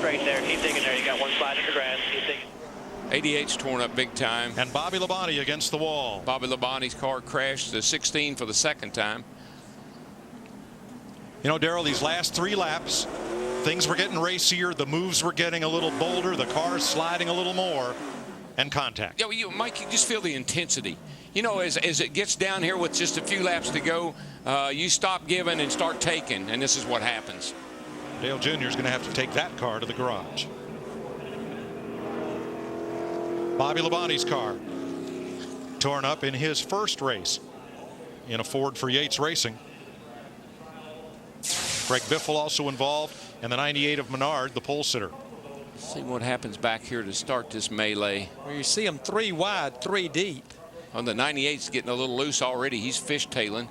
Right there. Keep digging there. You got one slide in the grass. Keep digging. 88's torn up big time. And Bobby Labonte against the wall. Bobby Labonte's car crashed to 16 for the second time. You know, Darrell, these last 3 laps, things were getting racier. The moves were getting a little bolder. The cars sliding a little more. And contact. Yeah, Mike, you just feel the intensity. You know, as it gets down here with just a few laps to go, you stop giving and start taking, and this is what happens. Dale Jr. is going to have to take that car to the garage. Bobby Labonte's car torn up in his first race in a Ford for Yates Racing. Greg Biffle also involved, and the 98 of Menard, the pole sitter. See what happens back here to start this melee. Well, you see them 3 wide, 3 deep. On the 98's getting a little loose already. He's fishtailing.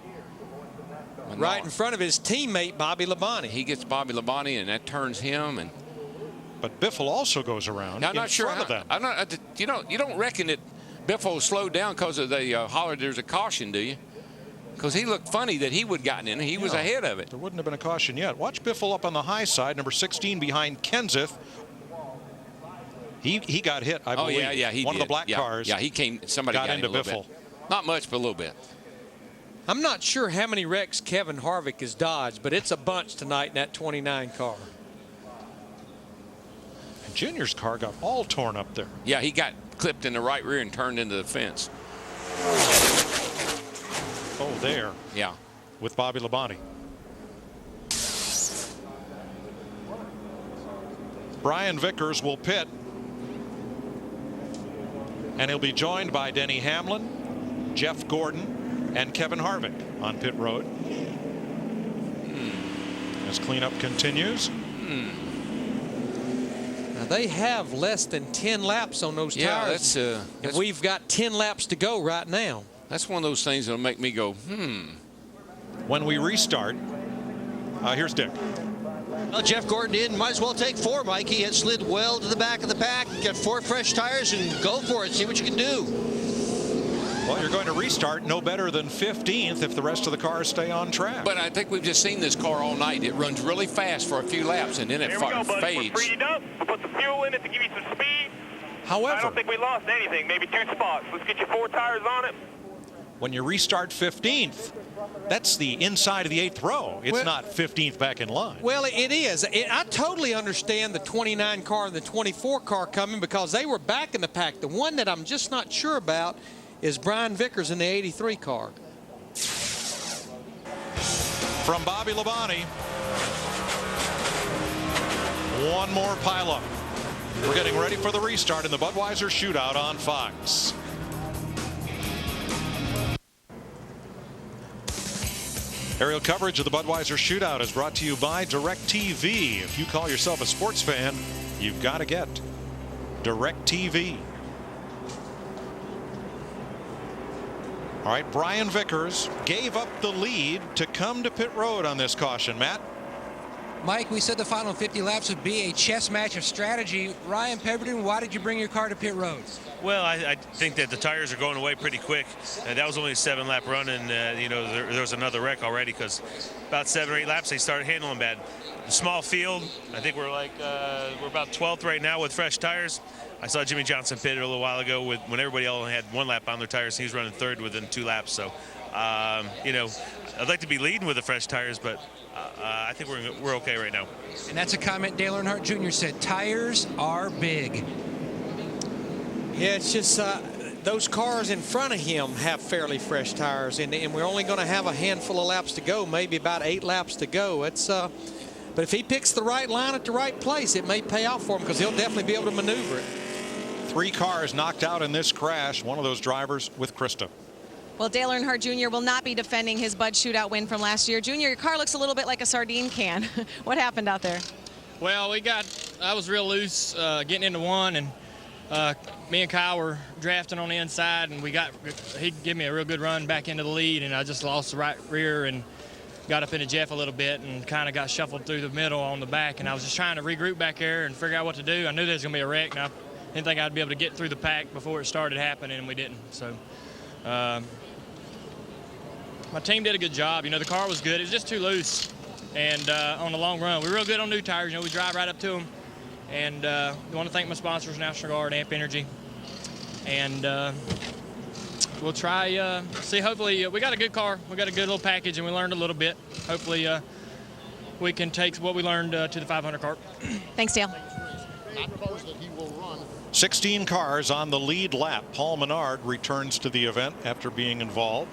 Right in front of his teammate Bobby Labonte. He gets Bobby Labonte, and that turns him. And but Biffle also goes around. Now, I'm not sure front of them. I'm not. You don't reckon that Biffle slowed down because of the hollered there's a caution, do you? because he looked funny that he would have gotten in. He was ahead of it. There wouldn't have been a caution yet. Watch Biffle up on the high side, number 16 behind Kenseth. He got hit, I believe. Oh, yeah, he One did. of the black cars. Yeah, he came. Somebody got into him a little Biffle. bit. Not much, but a little bit. I'm not sure how many wrecks Kevin Harvick has dodged, but it's a bunch tonight in that 29 car. And Junior's car got all torn up there. Yeah, he got clipped in the right rear and turned into the fence. Oh, there. Yeah. With Bobby Labonte. Brian Vickers will pit. And he'll be joined by Denny Hamlin, Jeff Gordon, and Kevin Harvick on pit road. As cleanup continues. Now they have less than 10 laps on those tires. That's we've got 10 laps to go right now. That's one of those things that'll make me go, When we restart, here's Dick. Well, Jeff Gordon in. Might as well take 4, Mike. He had slid well to the back of the pack. Get 4 fresh tires and go for it. See what you can do. Well, you're going to restart no better than 15th if the rest of the cars stay on track. But I think we've just seen this car all night. It runs really fast for a few laps, and then it Here we go, buddy. fades. We're freed up. We'll put the fuel in it to give you some speed. However, I don't think we lost anything. Maybe 2 spots. Let's get you 4 tires on it. when you restart 15th, that's the inside of the 8th row. It's not 15th back in line. Well, it is. I totally understand the 29 car and the 24 car coming because they were back in the pack. The one that I'm just not sure about is Brian Vickers in the 83 car. From Bobby Labonte, one more pileup. We're getting ready for the restart in the Budweiser Shootout on Fox. Aerial coverage of the Budweiser Shootout is brought to you by DirecTV. If you call yourself a sports fan, you've got to get DirecTV. All right, Brian Vickers gave up the lead to come to pit road on this caution. Matt? Mike, we said the final 50 laps would be a chess match of strategy. Ryan Pemberton, why did you bring your car to pit road? Well, I think that the tires are going away pretty quick. That was only a 7-lap run, and you know there was another wreck already because about 7 or 8 laps they started handling bad. The small field, I think we're about 12th right now with fresh tires. I saw Jimmy Johnson pit a little while ago when everybody only had 1 lap on their tires. He was running 3rd within 2 laps. So, you know, I'd like to be leading with the fresh tires, but I think we're okay right now. And that's a comment Dale Earnhardt Jr. said. Tires are big. Yeah, it's just those cars in front of him have fairly fresh tires, and we're only going to have a handful of laps to go, maybe about 8 laps to go. But if he picks the right line at the right place, it may pay off for him because he'll definitely be able to maneuver it. 3 cars knocked out in this crash. One of those drivers with Krista. Well, Dale Earnhardt Jr. will not be defending his Bud Shootout win from last year. Junior, your car looks a little bit like a sardine can. What happened out there? Well, I was real loose getting into one, and me and Kyle were drafting on the inside, and he gave me a real good run back into the lead, and I just lost the right rear and got up into Jeff a little bit and kind of got shuffled through the middle on the back, and I was just trying to regroup back there and figure out what to do. I knew there was going to be a wreck, and I didn't think I'd be able to get through the pack before it started happening, and we didn't. So my team did a good job. You know, the car was good. It was just too loose, and on the long run, we were real good on new tires. You know, we drive right up to them. And I want to thank my sponsors, National Guard, Amp Energy. And we'll try, see, hopefully, we got a good car. We got a good little package, and we learned a little bit. Hopefully, we can take what we learned to the 500 car. Thanks, Dale. 16 cars on the lead lap. Paul Menard returns to the event after being involved.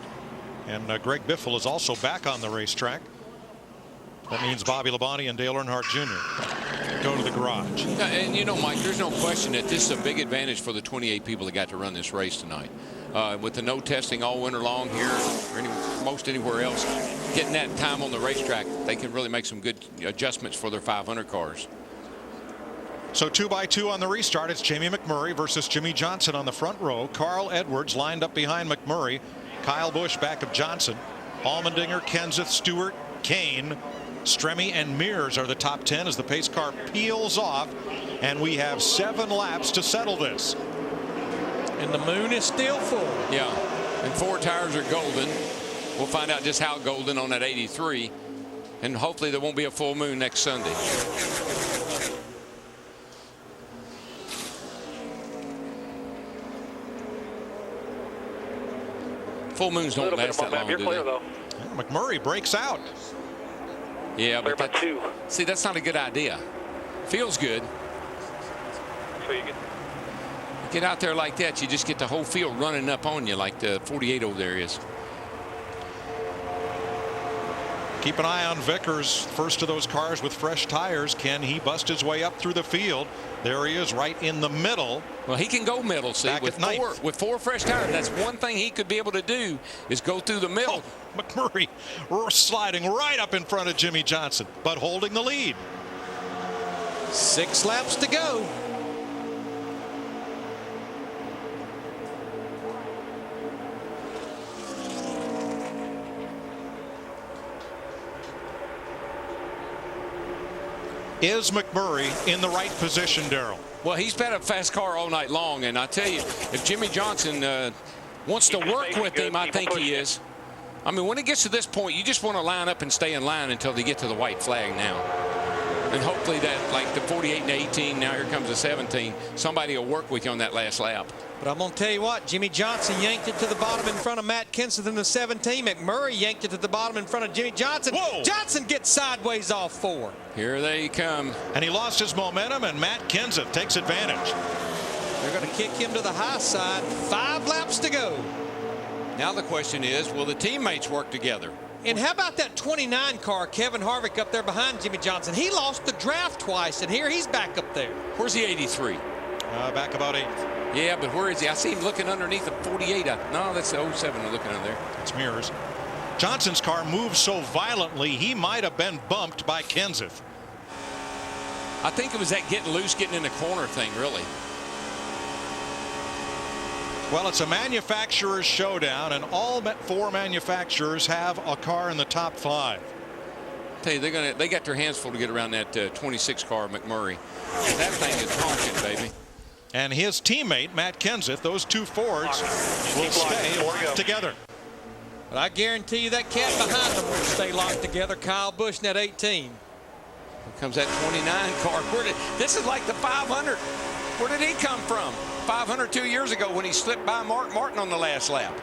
And Greg Biffle is also back on the racetrack. That means Bobby Labonte and Dale Earnhardt Jr. go to the garage. Yeah, and you know, Mike, there's no question that this is a big advantage for the 28 people that got to run this race tonight. With the no testing all winter long here or most anywhere else, getting that time on the racetrack, they can really make some good adjustments for their 500 cars. So 2x2 on the restart. It's Jamie McMurray versus Jimmy Johnson on the front row. Carl Edwards lined up behind McMurray. Kyle Busch back of Johnson. Allmendinger, Kenseth, Stewart, Kane, Stremme, and Mears are the top 10 as the pace car peels off, and we have 7 laps to settle this. And the moon is still full. Yeah, and 4 tires are golden. We'll find out just how golden on that 83. And hopefully there won't be a full moon next Sunday. Full moons don't last that long, do they? Yeah, McMurray breaks out. Yeah, but see, that's not a good idea. Feels good. So you get out there like that, you just get the whole field running up on you like the 48 over there is. Keep an eye on Vickers, first of those cars with fresh tires. Can he bust his way up through the field? There he is, right in the middle. Well, he can go middle, see, with four fresh tires. That's one thing he could be able to do, is go through the middle. Oh, McMurray sliding right up in front of Jimmy Johnson, but holding the lead. 6 laps to go. Is McMurray in the right position, Darrell? Well, he's been a fast car all night long, and I tell you, if Jimmy Johnson wants to work with him, I think he is. I mean, when it gets to this point, you just want to line up and stay in line until they get to the white flag now. And hopefully that, like the 48 and 18, now here comes the 17, somebody will work with you on that last lap. But I'm going to tell you what, Jimmy Johnson yanked it to the bottom in front of Matt Kenseth in the 17. McMurray yanked it to the bottom in front of Jimmy Johnson. Whoa. Johnson gets sideways off 4. Here they come. And he lost his momentum, and Matt Kenseth takes advantage. They're going to kick him to the high side. 5 laps to go. Now the question is, will the teammates work together? And how about that 29 car, Kevin Harvick up there behind Jimmy Johnson? He lost the draft twice, and here he's back up there. Where's the 83? Back about 8th. Yeah, but where is he? I see him looking underneath the 48. No, that's the 07 looking under there. It's mirrors. Johnson's car moves so violently, he might have been bumped by Kenseth. I think it was that getting loose, getting in the corner thing, really. Well, it's a manufacturer's showdown, and all 4 manufacturers have a car in the top 5. I tell you, they got their hands full to get around that 26 car McMurray. That thing is honking, baby. And his teammate, Matt Kenseth, those 2 Fords will stay locked together. But I guarantee you that cat behind them will stay locked together. Kyle Busch in that 18. Here comes that 29 car. This is like the 500. Where did he come from? 500 2 years ago when he slipped by Mark Martin on the last lap.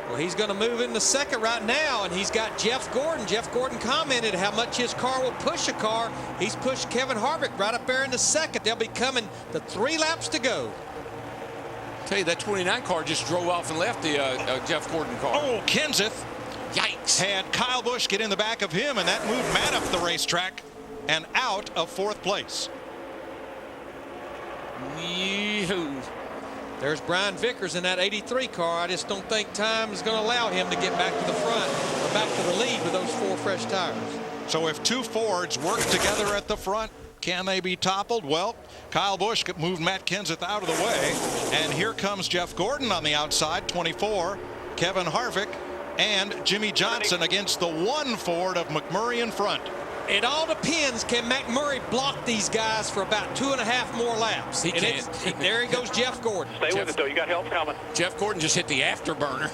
Well, he's going to move in the second right now, and he's got Jeff Gordon. Jeff Gordon commented how much his car will push a car. He's pushed Kevin Harvick right up there in the second. They'll be coming to 3 laps to go. Tell you, that 29 car just drove off and left the Jeff Gordon car. Oh, Kenseth. Yikes. Had Kyle Busch get in the back of him, and that moved Matt up the racetrack and out of 4th place. Yee-hoo. There's Brian Vickers in that 83 car. I just don't think time is going to allow him to get back to the front or back to the lead with those 4 fresh tires. So if 2 Fords work together at the front, can they be toppled? Well, Kyle Busch moved Matt Kenseth out of the way. And here comes Jeff Gordon on the outside, 24. Kevin Harvick and Jimmy Johnson against the 1 Ford of McMurray in front. It all depends. Can McMurray block these guys for about 2.5 more laps? He can't. There he goes, Jeff Gordon. Stay with it, though. You got help coming. Jeff Gordon just hit the afterburner.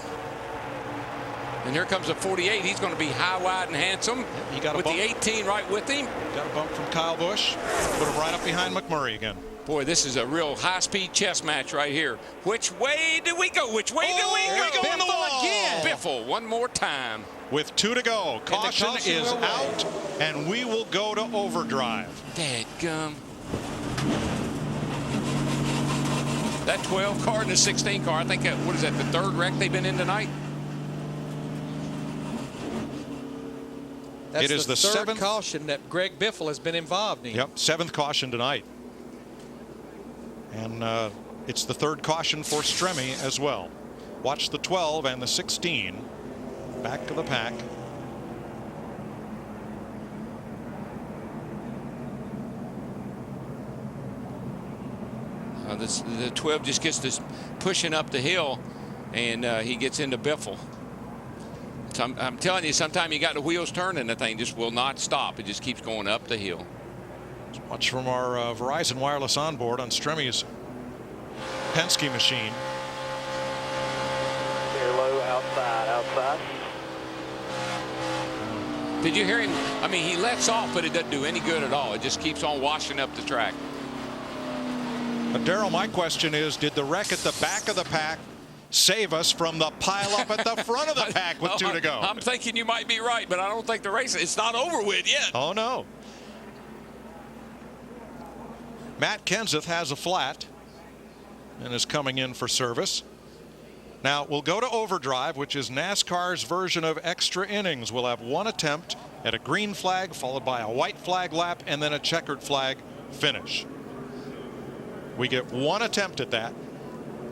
And here comes the 48. He's going to be high, wide, and handsome. He got with the 18 right with him. Got a bump from Kyle Busch. Put him right up behind McMurray again. Boy, this is a real high-speed chess match right here. Which way do we go? Which way do we go? Biffle in the wall. Again. Biffle one more time. With 2 to go. Caution is out, and we will go to overdrive. Dadgum. That 12 car and the 16 car, I think, what is that, the 3rd wreck they've been in tonight? That's it is the 3rd 7th caution that Greg Biffle has been involved in. Yep, 7th caution tonight. And it's the 3rd caution for Stremme as well. Watch the 12 and the 16. Back to the pack. The 12 just gets this pushing up the hill, and he gets into Biffle. So I'm telling you, sometimes you got the wheels turning, the thing just will not stop. It just keeps going up the hill. Let's watch from our Verizon wireless onboard on Stremme's Penske machine. Clear low, outside, outside. Did you hear him? I mean, he lets off, but it doesn't do any good at all. It just keeps on washing up the track. Darrell, my question is, did the wreck at the back of the pack save us from the pileup at the front of the pack with 2 to go? I'm thinking you might be right, but I don't think the race, it's not over with yet. Oh, no. Matt Kenseth has a flat and is coming in for service. Now, we'll go to overdrive, which is NASCAR's version of extra innings. We'll have 1 attempt at a green flag, followed by a white flag lap, and then a checkered flag finish. We get 1 attempt at that.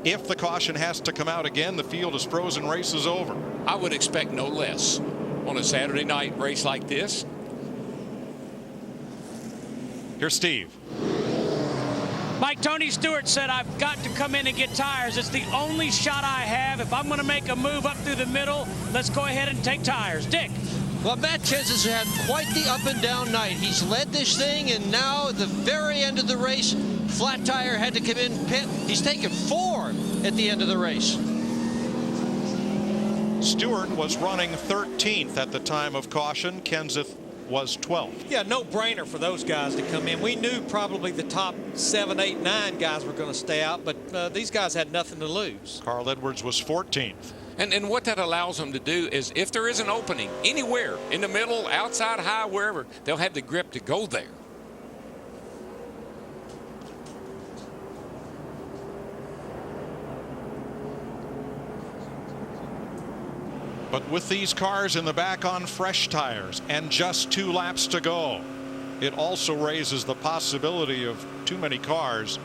If the caution has to come out again, the field is frozen, race is over. I would expect no less on a Saturday night race like this. Here's Steve. Mike, Tony Stewart said, I've got to come in and get tires. It's the only shot I have. If I'm going to make a move up through the middle, let's go ahead and take tires. Dick. Well, Matt Kenseth has had quite the up and down night. He's led this thing, and now at the very end of the race, flat tire had to come in pit. He's taken 4 at the end of the race. Stewart was running 13th at the time of caution. Kenseth was 12th. Yeah, no brainer for those guys to come in. We knew probably the top 7, 8, 9 guys were going to stay out, but these guys had nothing to lose. Carl Edwards was 14th. And what that allows them to do is, if there is an opening anywhere in the middle, outside, high, wherever, they'll have the grip to go there. But with these cars in the back on fresh tires and just 2 laps to go, it also raises the possibility of too many cars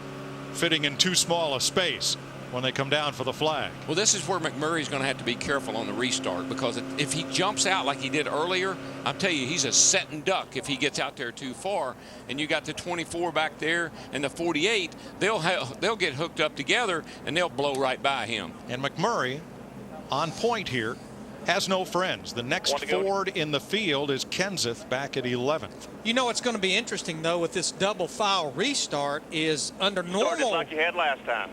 fitting in too small a space when they come down for the flag. Well, this is where McMurray's going to have to be careful on the restart, because if he jumps out like he did earlier, I'll tell you, he's a setting duck if he gets out there too far. And you got the 24 back there and the 48, they'll get hooked up together and they'll blow right by him. And McMurray on point here has no friends. The next Ford in the field is Kenseth back at 11th. You know what's going to be interesting, though, with this double file restart is under normal, like you had last time.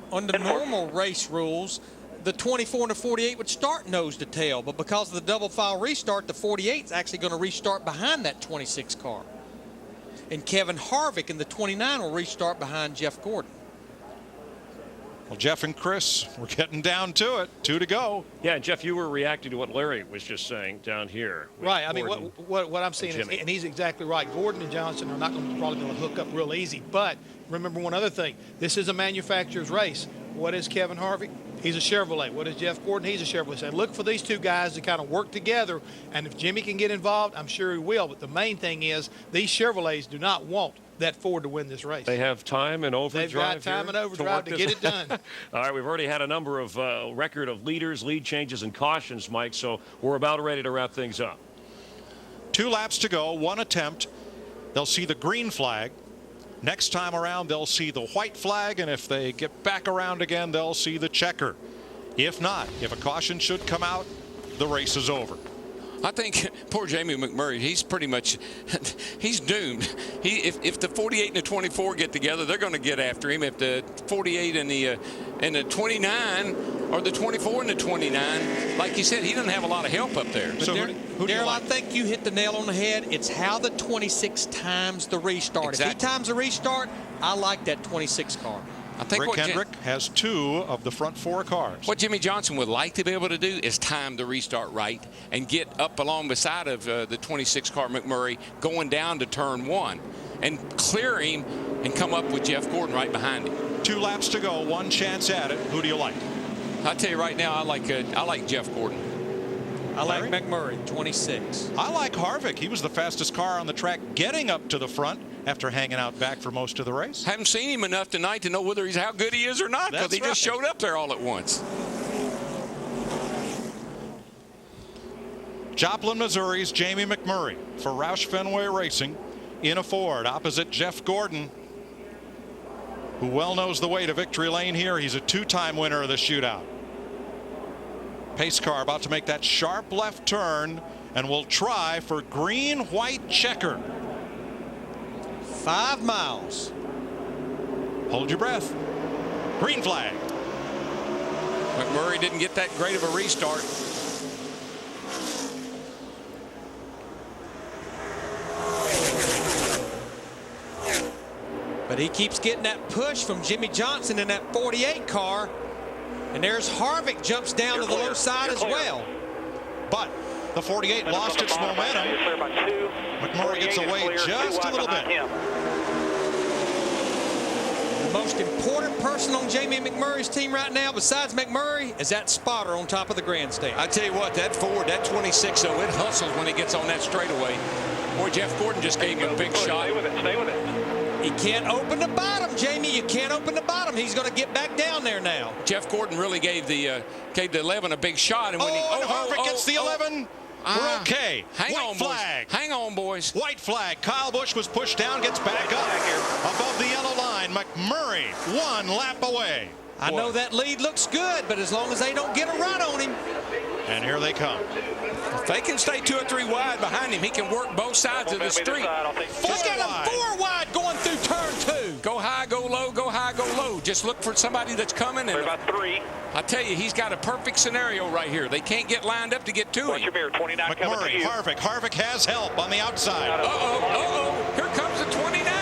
Under normal race rules, the 24 and the 48 would start nose to tail, but because of the double file restart, the 48 is actually going to restart behind that 26 car. And Kevin Harvick in the 29 will restart behind Jeff Gordon. Well, Jeff and Chris, we're getting down to it. 2 to go. Yeah, Jeff, you were reacting to what Larry was just saying down here. Right. I mean, what I'm seeing is, and he's exactly right, Gordon and Johnson are not going to probably hook up real easy. But remember one other thing. This is a manufacturer's race. What is Kevin Harvick? He's a Chevrolet. What is Jeff Gordon? He's a Chevrolet. So look for these 2 guys to kind of work together. And if Jimmy can get involved, I'm sure he will. But the main thing is these Chevrolets do not want that Ford to win this race. They have time and overdrive. They've got time and overdrive to get it done. All right, we've already had a number of record of leaders, lead changes, and cautions, Mike, so we're about ready to wrap things up. 2 laps to go, 1 attempt. They'll see the green flag. Next time around, they'll see the white flag, and if they get back around again, they'll see the checker. If not, if a caution should come out, the race is over. I think poor Jamie McMurray, he's pretty much, he's doomed. If the 48 and the 24 get together, they're going to get after him. If the 48 and the 29 or the 24 and the 29, like you said, he doesn't have a lot of help up there. So Darrell, I think you hit the nail on the head. It's how the 26 times the restart. Exactly. If he times the restart, I like that 26 car. I think Rick Hendrick has 2 of the front 4 cars. What Jimmy Johnson would like to be able to do is time the restart right and get up along beside of the 26 car McMurray going down to turn 1 and clear him and come up with Jeff Gordon right behind him. 2 laps to go, 1 chance at it. Who do you like? I'll tell you right now, I like Jeff Gordon. I like McMurray, 26. I like Harvick. He was the fastest car on the track getting up to the front after hanging out back for most of the race. Haven't seen him enough tonight to know whether he's how good he is or not, because he just showed up there all at once. Joplin, Missouri's Jamie McMurray for Roush Fenway Racing in a Ford opposite Jeff Gordon, who well knows the way to victory lane here. He's a 2-time winner of the shootout. Pace car about to make that sharp left turn and will try for green-white checker. 5 miles. Hold your breath. Green flag. McMurray didn't get that great of a restart. But he keeps getting that push from Jimmy Johnson in that 48 car. And there's Harvick jumps down to the low side as well. But the 48 lost its momentum. McMurray gets away just a little bit. The most important person on Jamie McMurray's team right now, besides McMurray, is that spotter on top of the grandstand. I tell you what, that Ford, that 26, though, it hustles when it gets on that straightaway. Boy, Jeff Gordon just gave him a big shot. Stay with it, stay with it. He can't open the bottom, Jamie. You can't open the bottom. He's going to get back down there now. Jeff Gordon really gave the 11 a big shot. And when Harvick gets the 11. We're okay. White flag. Hang on, boys. White flag. Kyle Busch was pushed down, gets back up above the yellow line. McMurray 1 lap away. I know that lead looks good, but as long as they don't get a run on him. And here they come. If they can stay 2 or 3 wide behind him, he can work both sides of the street. He's got him 4 wide going through turn 2. Go high, go low, go high, go low. Just look for somebody that's coming. And about 3. I tell you, he's got a perfect scenario right here. They can't get lined up to get to Watch him. your mirror, 29 coming to McMurray, you. Harvick has help on the outside. Here comes the 29.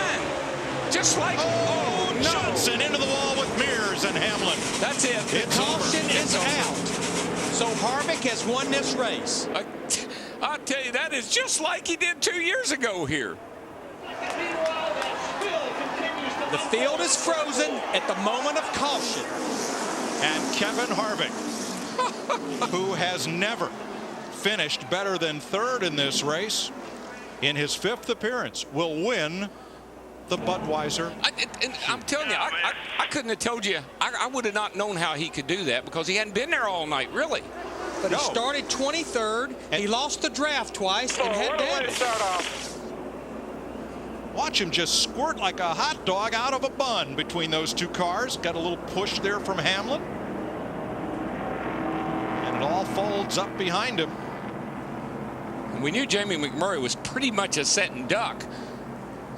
Just like, no. Johnson into the wall with Mears and Hamlin. That's it. It's Caution is out. So Harvick has won this race. I'll tell you, that is just like he did 2 years ago here. The field is frozen at the moment of caution. And Kevin Harvick, who has never finished better than 3rd in this race, in his 5th appearance, will win the Budweiser. I'm telling you, I couldn't have told you. I would have not known how he could do that because he hadn't been there all night, really. But he started 23rd. He lost the draft twice and had damage. Watch him just squirt like a hot dog out of a bun between those 2 cars. Got a little push there from Hamlin. And it all folds up behind him. And we knew Jamie McMurray was pretty much a sitting duck.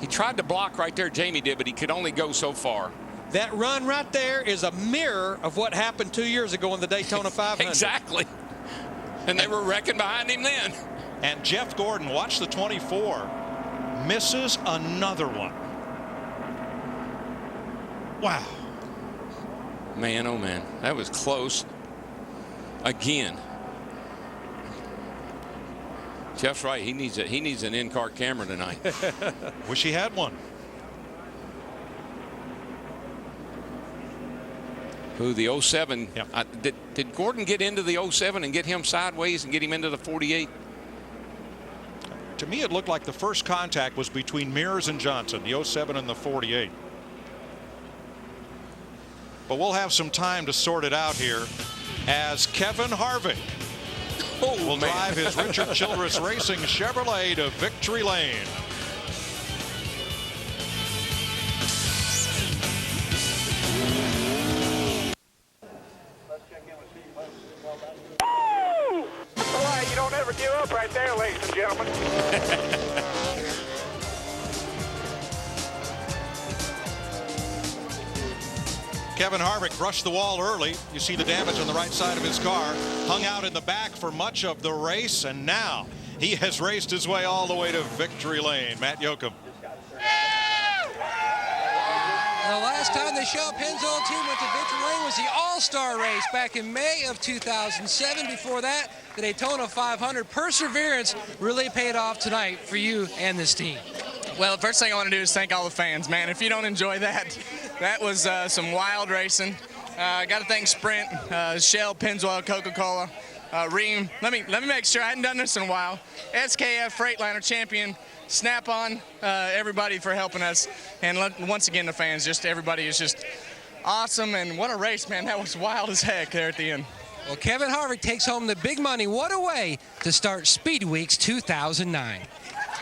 He tried to block right there, Jamie did, but he could only go so far. That run right there is a mirror of what happened 2 years ago in the Daytona 500. Exactly. And they were wrecking behind him then. And Jeff Gordon, watch the 24, misses another one. Wow. Man, oh man, that was close. Again. Jeff's right. He needs an in-car camera tonight. Wish he had one. Who, the 07? Yep. Did Gordon get into the 07 and get him sideways and get him into the 48? To me, it looked like the first contact was between Mears and Johnson, the 07 and the 48. But we'll have some time to sort it out here as Kevin Harvick will drive his Richard Childress Racing Chevrolet to victory lane. That's why you don't ever give up right there, ladies and gentlemen. Kevin Harvick brushed the wall early. You see the damage on the right side of his car. Hung out in the back for much of the race, and now he has raced his way all the way to victory lane. Matt Yoakum. The last time the Shell Pennzoil team went to victory lane was the All-Star race back in May of 2007. Before that, the Daytona 500. Perseverance really paid off tonight for you and this team. Well, the first thing I want to do is thank all the fans, man. If you don't enjoy that, that was some wild racing. I got to thank Sprint, Shell, Pennzoil, Coca-Cola, Ream. Let me make sure, I hadn't done this in a while. SKF Freightliner champion, Snap-on, everybody for helping us. And once again, the fans, just everybody is just awesome. And what a race, man. That was wild as heck there at the end. Well, Kevin Harvick takes home the big money. What a way to start Speed Weeks 2009.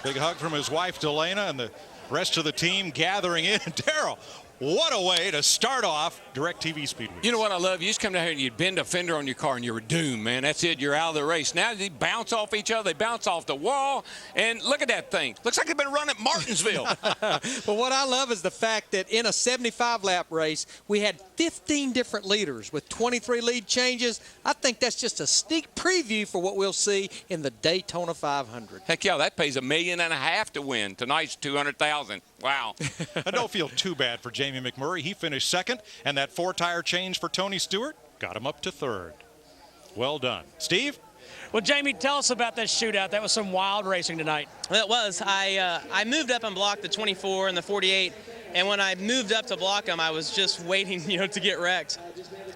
Big hug from his wife, Delana, and the rest of the team gathering in. Darrell, what a way to start off DirecTV Speed Week. You know what I love? You just come down here and you'd bend a fender on your car and you were doomed, man. That's it. You're out of the race. Now they bounce off each other. They bounce off the wall. And look at that thing. Looks like they've been running at Martinsville. But what I love is the fact that in a 75-lap race, we had 15 different leaders with 23 lead changes. I think that's just a sneak preview for what we'll see in the Daytona 500. Heck yeah, that pays $1.5 million to win. Tonight's $200,000. Wow. I don't feel too bad for Jamie McMurray. He finished second, and that 4-tire change for Tony Stewart got him up to third. Well done. Steve? Well, Jamie, tell us about that shootout. That was some wild racing tonight. Well, it was. I moved up and blocked the 24 and the 48, and when I moved up to block them, I was just waiting, to get wrecked.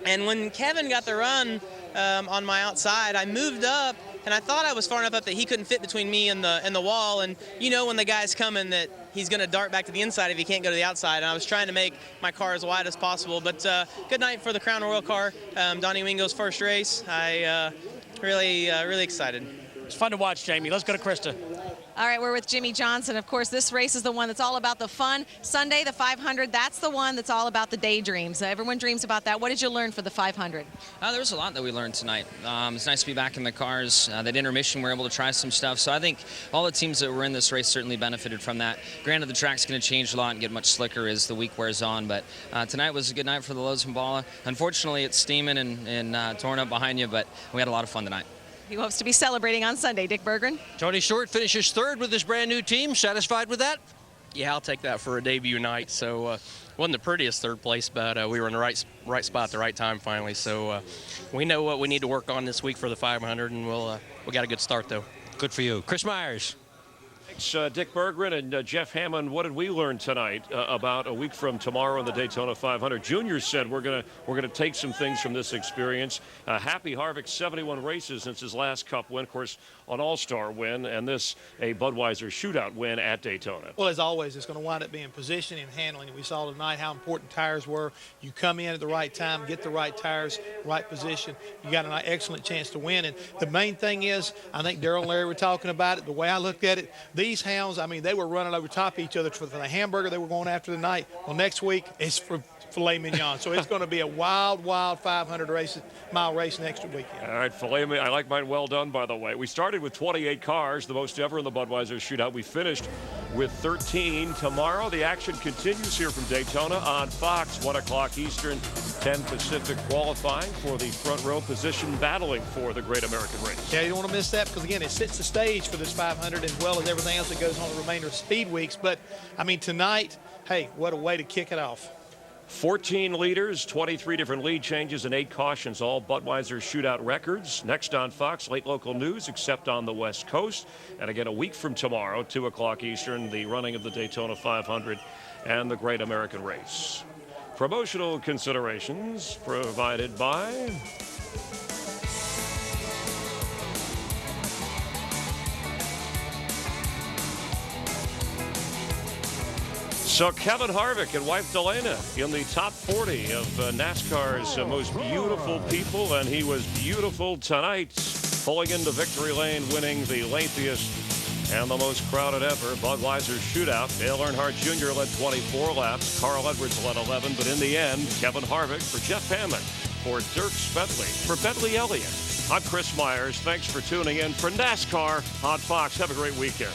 And when Kevin got the run on my outside, I moved up, and I thought I was far enough up that he couldn't fit between me and the wall. And when the guy's coming, that he's going to dart back to the inside if he can't go to the outside. And I was trying to make my car as wide as possible. But good night for the Crown Royal car. Donnie Wingo's first race. I really excited. It's fun to watch, Jamie. Let's go to Krista. All right, we're with Jimmy Johnson. Of course, this race is the one that's all about the fun. Sunday, the 500, that's the one that's all about the daydreams. Everyone dreams about that. What did you learn for the 500? There was a lot that we learned tonight. It's nice to be back in the cars. That intermission, we were able to try some stuff. So I think all the teams that were in this race certainly benefited from that. Granted, the track's going to change a lot and get much slicker as the week wears on. But tonight was a good night for the Lowe's and Bala. Unfortunately, it's steaming and torn up behind you, but we had a lot of fun tonight. He hopes to be celebrating on Sunday. Dick Berggren. Tony Stewart finishes third with his brand new team. Satisfied with that? Yeah, I'll take that for a debut night. So wasn't the prettiest third place, but we were in the right spot at the right time finally. So we know what we need to work on this week for the 500, and we got a good start though. Good for you. Chris Myers. Thanks, Dick Berggren and Jeff Hammond. What did we learn tonight about a week from tomorrow in the Daytona 500? Junior said we're gonna take some things from this experience. Happy Harvick, 71 races since his last Cup win, of course, an All-Star win, and this a Budweiser Shootout win at Daytona. Well, as always, it's going to wind up being position and handling. We saw tonight how important tires were. You come in at the right time, get the right tires, right position. You got an excellent chance to win. And the main thing is, I think Darrell and Larry were talking about it. The way I looked at it, these hounds, I mean, they were running over top of each other for the hamburger they were going after tonight. Well, next week it's for filet mignon. So it's going to be a wild 500-mile race next weekend. All right, filet mignon. I like mine well done, by the way. We started with 28 cars, the most ever in the Budweiser Shootout. We finished with 13. Tomorrow, the action continues here from Daytona on Fox, 1 o'clock Eastern, 10 Pacific, qualifying for the front row position, battling for the Great American Race. Yeah, you don't want to miss that because, again, it sets the stage for this 500 as well as everything else that goes on the remainder of speed weeks. But, I mean, tonight, hey, what a way to kick it off. 14 leaders, 23 different lead changes, and 8 cautions, all Budweiser Shootout records. Next on Fox, late local news, except on the West Coast. And again, a week from tomorrow, 2 o'clock Eastern, the running of the Daytona 500 and the Great American Race. Promotional considerations provided by... So Kevin Harvick and wife Delana in the top 40 of NASCAR's most beautiful people, and he was beautiful tonight, pulling into victory lane, winning the lengthiest and the most crowded ever Budweiser Shootout. Dale Earnhardt Jr. led 24 laps. Carl Edwards led 11, but in the end, Kevin Harvick for Jeff Hammond, for Dirk Bentley, for Bentley Elliott. I'm Chris Myers. Thanks for tuning in for NASCAR on Fox. Have a great weekend.